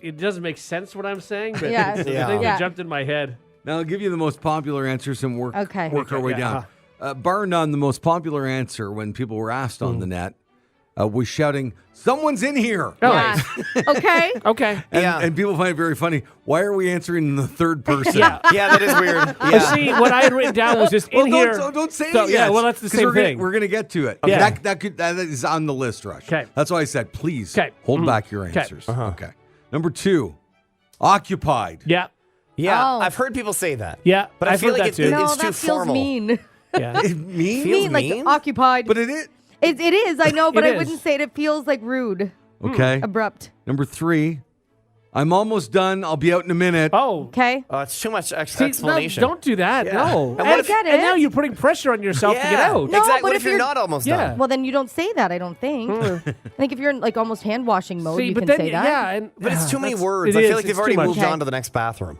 it doesn't make sense what I'm saying, but Yeah. it's the Yeah. thing Yeah. that jumped in my head. Now I'll give you the most popular answers and work Okay. our way yeah, down. Bar none, the most popular answer when people were asked on the net was shouting, "Someone's in here!" Oh, Yeah. Okay. okay. And people find it very funny. Why are we answering in the third person? Yeah. Yeah, that is weird. But Yeah. see, what I had written down was just Well, in here. don't say So, it yeah, yet. well, that's the 'Cause same we're gonna- thing. We're going to get to it. Yeah. That is on the list, Rush. 'Kay. That's why I said, please 'Kay. hold back your 'Kay. answers. Okay. Number 2, occupied. Yeah, Yeah, Oh. I've heard people say that. yeah. But I I've feel heard like that too. No, it's that too feels formal. mean. Yeah. It means, Feels Mean, like mean? occupied. but it is. It is. I know, but It I is. wouldn't say it. It feels like rude, Okay. abrupt. Number 3, I'm almost done. I'll be out in a minute. Oh, Okay. It's too much see, explanation. no, don't do that. Yeah. No. And what if- I get And it. now you're putting pressure on yourself to get out. No, exactly. but What if if you're you're- not almost Yeah. done? Well, then you don't say that. I don't think. I think if you're in like almost hand washing mode, See, you but can then say that. yeah, and But it's too many that's- words. it I is, feel like it's they've already too much. moved Okay. on to the next bathroom.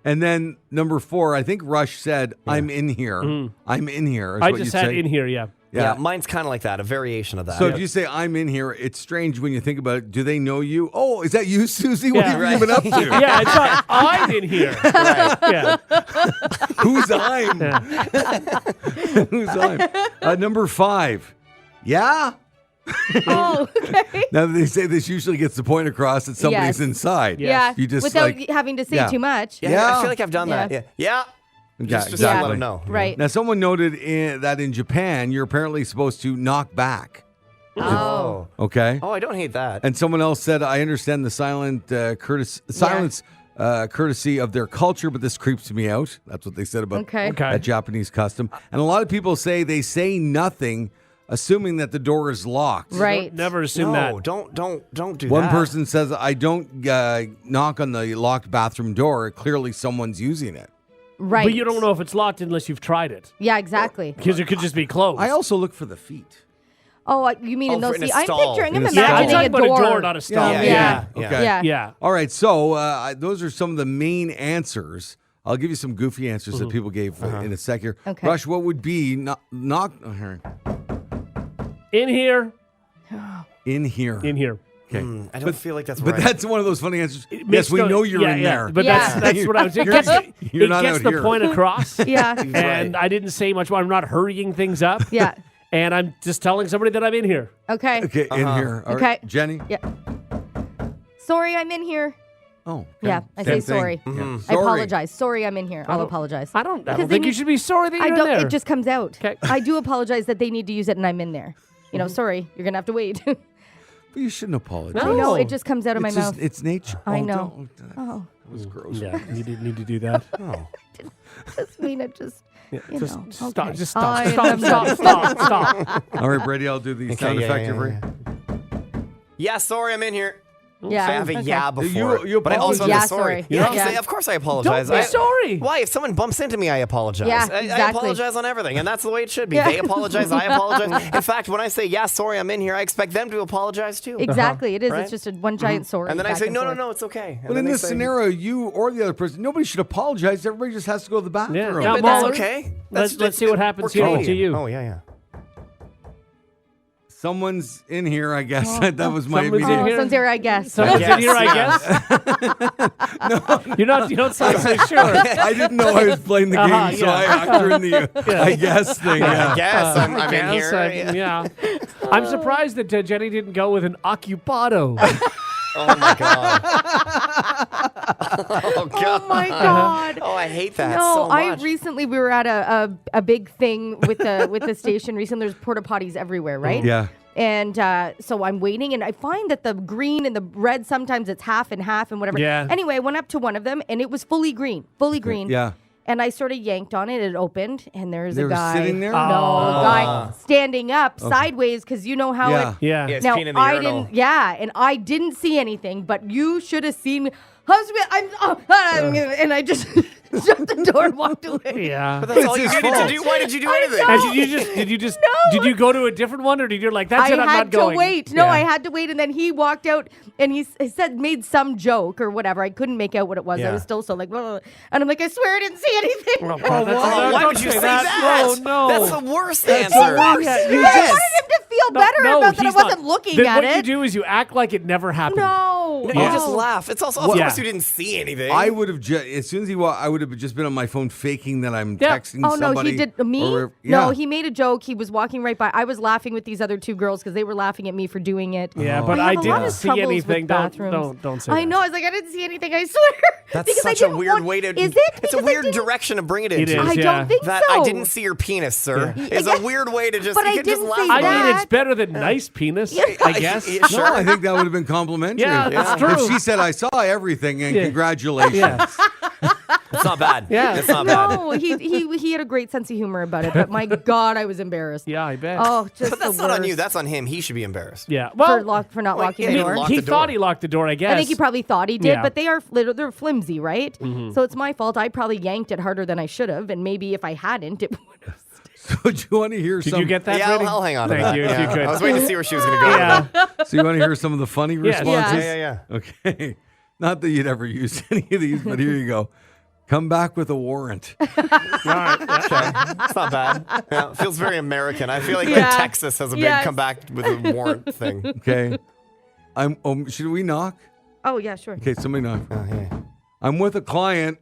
And then number 4, I think Rush said, I'm in here. I'm in here. Is I what just you'd had say. in here. Yeah. Yeah, mine's kind of like that, a variation of that. So if you say I'm in here, it's strange when you think about it. Do they know you? Oh, is that you, Susie? What Yeah, have you right. been up to? Yeah, it's not. I'm in here. Yeah. Who's I'm? Who's I'm? Number 5. Yeah? Oh, okay. Now they say this usually gets the point across that somebody's Yes. inside. Yeah. You just without like, having to say yeah. too much. yeah, Yeah. I feel like I've done that. Yeah. Yeah. Yeah, Just to exactly. let them know. Right. Now someone noted that in Japan you're apparently supposed to knock back. Oh. Okay. Oh, I don't hate that. And someone else said, I understand the silence courtesy of their culture, but this creeps me out. That's what they said about Okay. Okay. that Japanese custom. And a lot of people say they say nothing, assuming that the door is locked. Right. Never assume no, that. don't do One that. person says, I don't knock on the locked bathroom door. Clearly someone's using it. Right. But you don't know if it's locked unless you've tried it. Yeah, exactly. Because it could just be closed. I also look for the feet. Oh, you mean in Oh, those? in a See, I'm stall. picturing. In I'm a stall. yeah, I'm imagining talking a about door. a door, not a stall. Yeah. Yeah. Okay. Yeah. Yeah. All right, so those are some of the main answers. I'll give you some goofy answers that people gave in a sec here. Okay. Rush, what would be knock In here. in here? In here. Okay. I don't feel like that's But right. that's one of those funny answers. It Yes, makes we no- know you're yeah, in yeah. there. But Yeah. that's what I was saying. It You're it not gets out the here. point across. Yeah. And I didn't say much. I'm not hurrying things up. Yeah. And I'm just telling somebody that I'm in here. Okay. Okay, in here. All right. Okay. Jenny? Yeah. Sorry, I'm in here. Oh, okay. Yeah, I Same say thing. sorry. Yeah. I apologize. Sorry, I'm in here. I'll don't- apologize. I don't Because think you should be sorry that you're I don't. there. It just comes out. 'Kay. I do apologize that they need to use it and I'm in there. Sorry, you're gonna have to wait. But you shouldn't apologize. I know No. it just comes out of my It's mouth. It's nature. I Oh, know. don't. That was gross. Yeah, you didn't need to do that. Just mean it. Just Just know. stop. Okay. Just stop. I Stop. am Stop. All right, Brady, I'll do the sound effect for you. Yeah, sorry, I'm in here. yeah. I have a okay. yeah before. You but I also have apologize. a sorry. Yeah, sorry. Yeah, Yeah. say, of course I apologize. Don't be sorry. Why? If someone bumps into me, I apologize. Yeah, I exactly. apologize on everything, and that's the way it should be. Yeah. They apologize, I apologize. In fact, when I say, yeah, sorry, I'm in here, I expect them to apologize too. Exactly. It is. Right? It's just a one giant sorry. And then I back say, and no, forth. it's okay. And But then in they this say, scenario, you or the other person, nobody should apologize. Everybody just has to go to the bathroom. Yeah. but Now, that's Mahler, okay. let's see what happens we're here to Canadian. you. Oh, yeah. Someone's in here, I guess. That was my Someone's in immediate- here. Someone's here, I guess. Someone's Yes, in here, I yeah. guess. You don't sound so sure. I didn't know I was playing the game, Uh-huh, so yeah. I acted in the I guess thing. I Yeah. guess I'm in Yes, here. yeah. I'm surprised that Jenny didn't go with an occupado. Oh, my God. Oh, God. Oh my God. Oh, I hate that No, so much. we were at a big thing with the station recently. There's porta potties everywhere, right? Yeah. And so I'm waiting, and I find that the green and the red, sometimes it's half and half and whatever. Yeah. Anyway, I went up to one of them, and it was fully green. Yeah. And I sort of yanked on it. It opened, and there's They a were guy. sitting there? No, a guy standing up sideways, because you know how Yeah. it. Yeah. Yes, Now, peeing in the I urinal. didn't. Yeah, and I didn't see anything, but you should have seen me. Husband, and I just shut the door and walked away. Yeah. That's all you his needed fault. to do. Why did you do anything? know. And did you go to a different one, or did you like that's I it? I'm had not to going. wait. No, Yeah. I had to wait, and then he walked out, and he said made some joke or whatever. I couldn't make out what it was. I Yeah. was still so like, blah, blah, blah. And I'm like, I swear I didn't see anything. Oh, Oh, why would you say that? Oh no. That's the worst That's answer. the worst. Yeah, you I just- wanted him to feel better about that I he's wasn't not. looking Then at what it. you do is you act like it never happened. No, You no. just laugh. It's also, of Yeah. course, you didn't see anything. I would have as soon as he walked, I would have just been on my phone faking that I'm Yeah. texting Oh no, somebody. he did me. or- No, yeah. he made a joke. He was walking right by. I was laughing with these other two girls because they were laughing at me for doing it. Yeah, but I have a lot didn't of see troubles with anything. bathrooms. Don't say I that. know. I was like, I didn't see anything. I swear. That's Because I such a didn't weird want- way to. Is it? It's a Because I weird didn't- direction to bring it It into. is. I Yeah. don't think That so. I didn't see your penis, sir. Is a weird way to just. But you I could just didn't laugh say about I it. mean, that. it's better than nice penis, I guess. Yeah, No, sure. I think that would have been complimentary. Yeah, that's true. If she said, I saw everything and Yeah. congratulations. Yeah. It's not bad. Yeah. It's not bad. No, he had a great sense of humor about it, but my God, I was embarrassed. Yeah, I bet. Oh, just But that's the not on worst. you. That's on him. He should be embarrassed. Yeah. for, Well, for not locking he the didn't door. lock he the door. thought he locked the door, I guess. I think he probably thought he did, Yeah. Mm-hmm. but they're flimsy, right? So it's my fault. I probably yanked it harder than I should have, and maybe if I hadn't, it would have. So do you want to hear Did some? you get that? Yeah, Brady? I'll hang on to Thank that. you. Yeah. If you could. I was waiting to see where she was going to go. Yeah. So you want to hear some of the funny Yes. responses? Yeah. Okay. Not that you'd ever use any of these, but here you go. Come back with a warrant. All right. Okay. It's not bad. Yeah, it feels very American. I feel like Yeah. Texas has a big Yes. come back with a warrant thing. Okay. Should we knock? Oh yeah, sure. Okay, somebody knock. Oh, yeah. I'm with a client.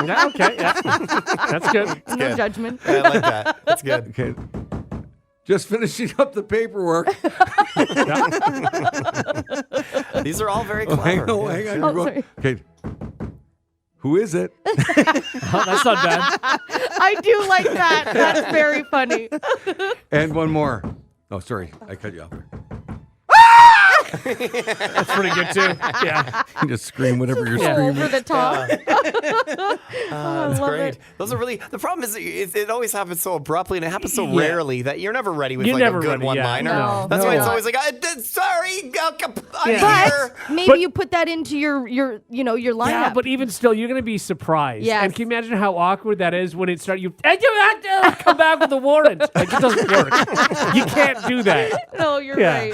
Yeah, okay. Yeah. That's good. No good. judgment. I like that. That's good. Okay. Just finishing up the paperwork. These are all very Oh, hang clever. on, hang on. Oh, You're going- sorry. Okay. Who is it? Oh, that's not bad. I do like that. That's very funny. And one more. Oh, sorry. I cut you off. That's pretty good too. Yeah. You just scream whatever you're So screaming. over the top. That's love great. it. Those are really. The problem is it always happens so abruptly and it happens so Yeah. rarely that you're never ready with You're like never a good ready, yeah. one-liner. No. That's why it's No. always like, sorry, I'm Yeah. here. But maybe But- you put that into your lineup. Yeah, but even still, you're going to be surprised. Yes. And can you imagine how awkward that is when it starts? You have to come back with a warrant. Like, it doesn't work. You can't do that. no, you're Yeah. right.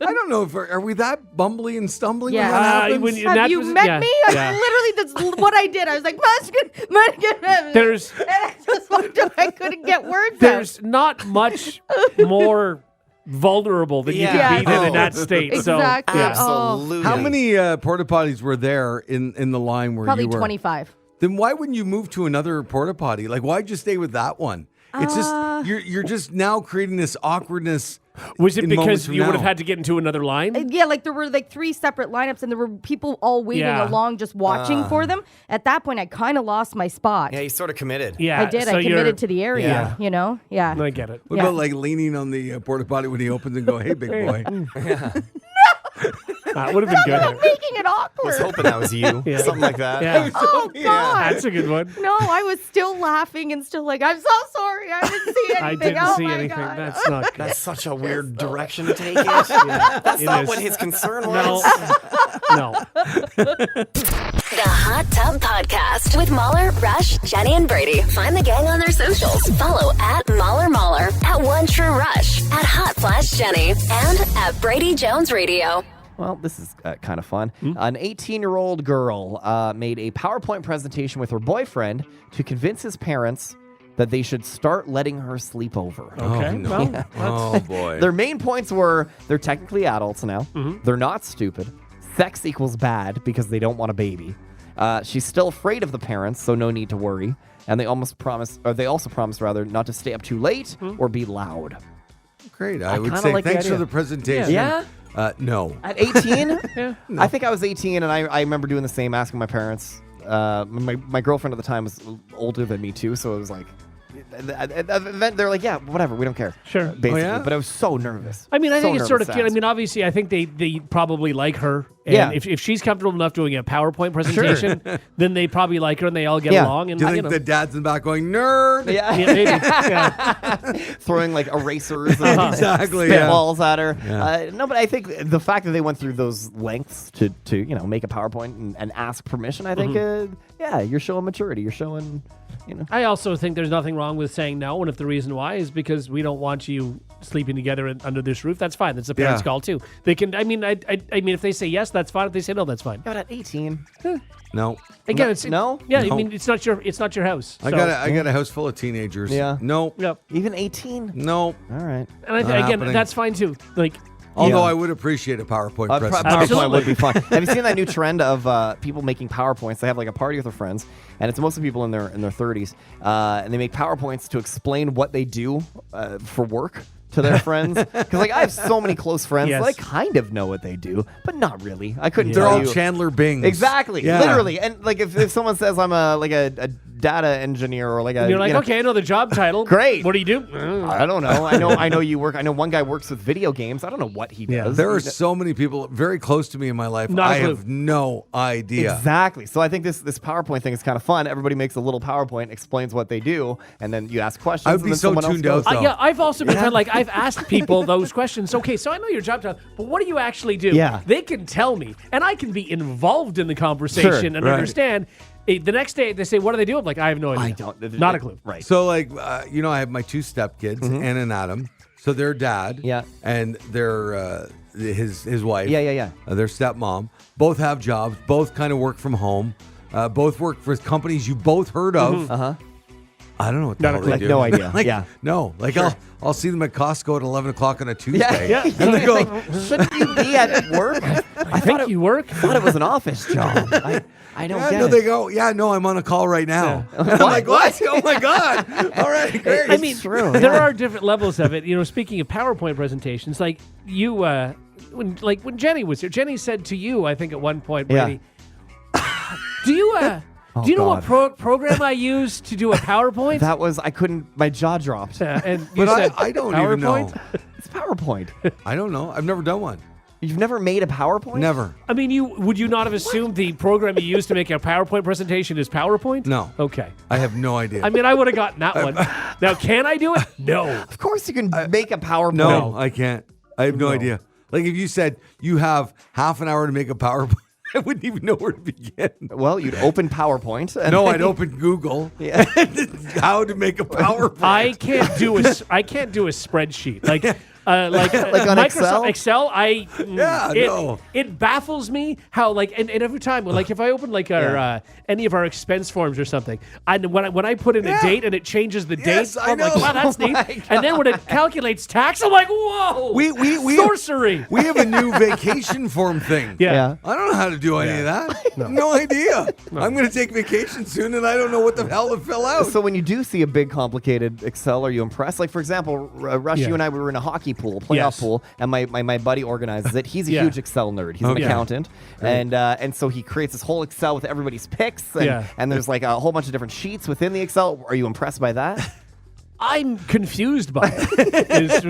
I don't know if are we that bumbly and stumbling Yeah. when that happens? when you- Have that you was- met yeah, me? yeah. Literally, that's what I did. I was like, Muskin. There's And I just walked away. I couldn't get words there's not much more vulnerable than you Yeah. can be than in Oh. that state. Exactly. So, yeah. Absolutely. How many porta potties were there in the line where Probably you were? 25. Then why wouldn't you move to another porta potty? Like, why'd you stay with that one? It's just you're just now creating this awkwardness. Was it in moments because from you would now. have had to get into another line? Yeah, like there were like 3 separate lineups and there were people all waiting Yeah. along just watching for them. At that point, I kind of lost my spot. Yeah, you sort of committed. Yeah, I did. so I you're- committed to the area, Yeah. you know? Yeah. I get it. What Yeah. about like leaning on the porta potty when he opens and go, "Hey, big boy." That would have been good. Making it I awkward. was hoping that was you. Yeah. Something like that. Yeah, Oh, God. that's a good one. No, I was still laughing and still like, I'm so sorry. I didn't see anything. I didn't oh see my anything. God. That's not good. That's such a weird direction to take it. That's It not is. what his concern No, was. no. The Hot Tub Podcast with Mahler, Rush, Jenny, and Brady. Find the gang on their socials. Follow at Mahler, at One True Rush, at Hot Flash Jenny, and at Brady Jones Radio. Well, this is kind of fun. An 18-year-old girl made a PowerPoint presentation with her boyfriend to convince his parents that they should start letting her sleep over. Okay, Oh, no. well, that's- Oh boy. Their main points were they're technically adults now. They're not stupid. Sex equals bad because they don't want a baby. She's still afraid of the parents, so no need to worry. And they also promised not to stay up too late or be loud. Great. I I would kinda say like the thanks for idea. the presentation. Yeah? No. At 18? Yeah. I think I was 18, and I remember doing the same, asking my parents. My girlfriend at the time was older than me, too, so it was like, they're like, yeah, whatever, we don't care. Sure. Basically. yeah? But I was so nervous. I mean, I So think it's sort of nervous cute. to I mean, ask. obviously, I think they probably like her. And Yeah. if she's comfortable enough doing a PowerPoint presentation, then they probably like her and they all get Yeah. along. And Do you you think know. the dad's in the back going, "Nerd"? Yeah. Yeah, maybe. Yeah. Throwing like erasers and Exactly. Yeah. spitballs at her. Yeah. No, but I think the fact that they went through those lengths to make a PowerPoint and ask permission, I think, yeah, you're showing maturity. You're showing, I also think there's nothing wrong with saying no, and if the reason why is because we don't want you sleeping together under this roof, that's fine. That's the parents' Yeah. call too. They can. I mean, I mean, if they say yes, that's fine. If they say no, that's fine. But at 18, No. Again, it's no? Yeah, No. I mean, it's not your house. I so- got a house full of teenagers. Yeah. No. Yep. even 18. No. All right. And Not again, happening. that's fine too. Like, Although Yeah. I would appreciate a PowerPoint PowerPoint presentation. Absolutely. would be fun. Have you seen that new trend of people making PowerPoints? They have like a party with their friends, and it's mostly people in their 30s, and they make PowerPoints to explain what they do for work to their friends. Because like I have so many close friends Yes. that I kind of know what they do, but not really. I couldn't They're tell all you. Chandler Bings. Exactly, Yeah. literally, and like if someone says I'm a data engineer or like a you're like, you know, okay, I know the job title. Great. What do you do? I don't know. I know you work. I know one guy works with video games. I don't know what he Yeah. does. There are so many people very close to me in my life. Not a I clue. have no idea. Exactly. So I think this PowerPoint thing is kind of fun. Everybody makes a little PowerPoint, explains what they do, and then you ask questions. I would and be then so someone else tuned goes. out, though. Yeah, I've also been kind of like, I've asked people those questions. Okay, so I know your job title, but what do you actually do? Yeah. They can tell me, and I can be involved in the conversation Sure, and right. understand. The next day, they say, what do they do? I'm like, I have no idea. I don't. Not a clue. Right. So, like, I have my 2 stepkids, Anna and Adam. So their dad, Yeah. and their his wife, Yeah. their stepmom, both have jobs. Both kind of work from home. Both work for companies you both heard of. I don't know what the Not hell a they clue. do. No idea. Like, Yeah. No, like I'll see them at Costco at 11 o'clock on a Tuesday. Yeah. And they go, Shouldn't you be at work? I think you work. thought it was an office job. I don't yeah, get no, it. they go, yeah, no, I'm on a call right now. I'm like, what? Oh my God. All right, great. I mean, true, there yeah. are different levels of it. You know, speaking of PowerPoint presentations, like you, when Jenny was here, Jenny said to you, I think at one point, Yeah. Brady, do you know what God. program I use to do a PowerPoint? That was I couldn't. My jaw dropped. And you But said, I don't even know. PowerPoint? It's PowerPoint. I don't know. I've never done one. You've never made a PowerPoint? Never. I mean, would you not have assumed the program you use to make a PowerPoint presentation is PowerPoint? No. Okay. I have no idea. I mean, I would have gotten that one. Now, can I do it? No. Of course you can make a PowerPoint. no, I can't. I have no idea. Like if you said you have half an hour to make a PowerPoint, I wouldn't even know where to begin. Well, you'd open PowerPoint. And No, I'd open Google. How to make a PowerPoint. I can't do a spreadsheet. Like Like on Microsoft Excel? It baffles me how and every time if I open our any of our expense forms or something, when I put in a date and it changes the Yes, date, I I'm like, know. wow, that's Oh neat. my And then when it calculates tax, I'm like, whoa, We sorcery. We have a new vacation form thing. Yeah. I don't know how to do any of that. No idea. I'm going to take vacation soon, and I don't know what the hell to fill out. So when you do see a big, complicated Excel, are you impressed? Like, for example, Rush, you and I, we were in a hockey pool, playoff Yes. pool, and my buddy organizes it. He's a Yeah. huge Excel nerd. He's an Okay. accountant. And so he creates this whole Excel with everybody's picks, and there's like a whole bunch of different sheets within the Excel. Are you impressed by that? I'm confused by it.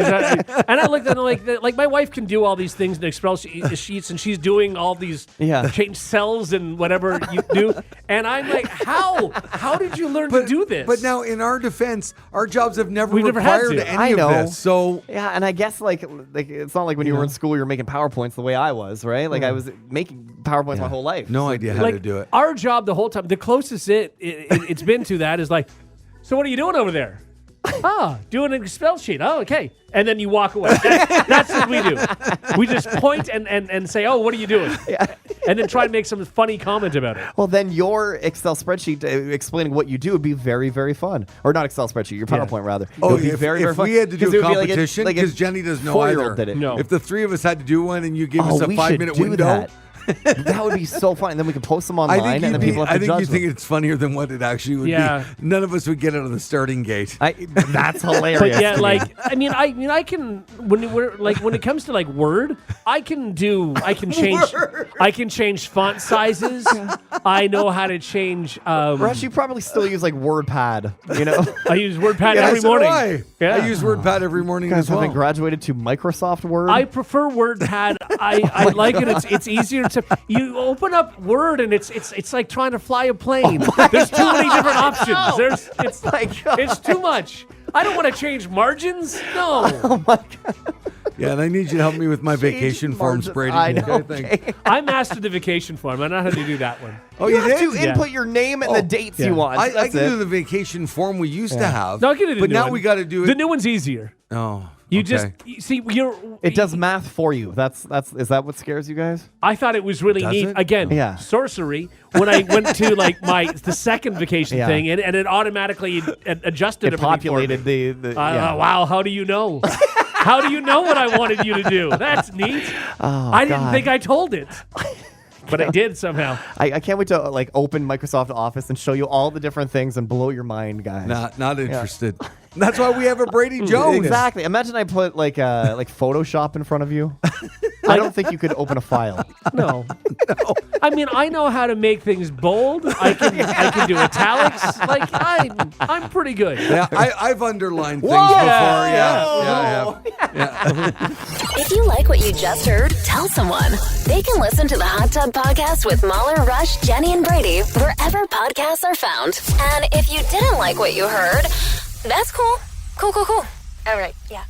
And I looked at it like my wife can do all these things in Excel sheets, and she's doing all these change cells and whatever you do. And I'm like, how did you learn to do this? But now, in our defense, our jobs have never We've never had required to. any I know. of this. So Yeah, and I guess like it's not like when you were in school, you were making PowerPoints the way I was, right? Like I was making PowerPoints my whole life. no idea how to do it. Our job the whole time, the closest it's been to that is like, so what are you doing over there? Doing an Excel sheet. Oh, okay. And then you walk away. That's what we do. We just point and say, oh, what are you doing? And then try to make some funny comment about it. Well, then your Excel spreadsheet explaining what you do would be very, very fun. Or not Excel spreadsheet, your PowerPoint rather. It Oh, would be if, very, if very fun. we had to 'Cause do it a would be like competition, like because Jenny doesn't know 4-year-old either. did it. No. If the three of us had to do one and you gave us a we 5-minute should do window, that. That would be so fun. And then we could post them online, and then people have to I think judge you think them. it's funnier than what it actually would Yeah. be. None of us would get out of the starting gate. That's hilarious. But yeah, to me. I can when it comes to like Word, I can change font sizes. I know how to change. Rush, you probably still use like WordPad, you know? I use WordPad Yeah, every so do morning. I. Yeah. I use WordPad every morning Guys as well. haven't graduated to Microsoft Word. I prefer WordPad. I like it. It's easier to you open up Word and it's like trying to fly a plane. There's too many different options. It's too much. I don't want to change margins. No. Yeah, and I need you to help me with my vacation forms, margin. Brady. I know. Okay, I mastered the vacation form. I know how to do that one. Oh, you you have did? to Yeah. input your name and the dates Yeah. you want. I That's can it. do the vacation form we used to have. No, I can do the but new now one. we got to do it. The new one's easier. Oh, You okay. just you see It does math for you. Is that what scares you guys? I thought it was really Does neat. it? Again, Yeah. sorcery. When I went to like the second vacation Yeah. thing, and it automatically adjusted It everything populated for me. the yeah. Wow, how do you know? How do you know what I wanted you to do? That's neat. I didn't God. think I told it, but I did somehow. I can't wait to like open Microsoft Office and show you all the different things and blow your mind, guys. Not interested. That's why we have a Brady Jones. Exactly. Imagine I put like Photoshop in front of you. I don't think you could open a file. No. I mean, I know how to make things bold. I can do italics. Like I'm pretty good. Yeah, I've underlined things Whoa! before. Yeah. Yeah. If you like what you just heard, tell someone. They can listen to the Hot Tub Podcast with Mahler, Rush, Jenny, and Brady wherever podcasts are found. And if you didn't like what you heard, that's cool. Cool. All right, yeah.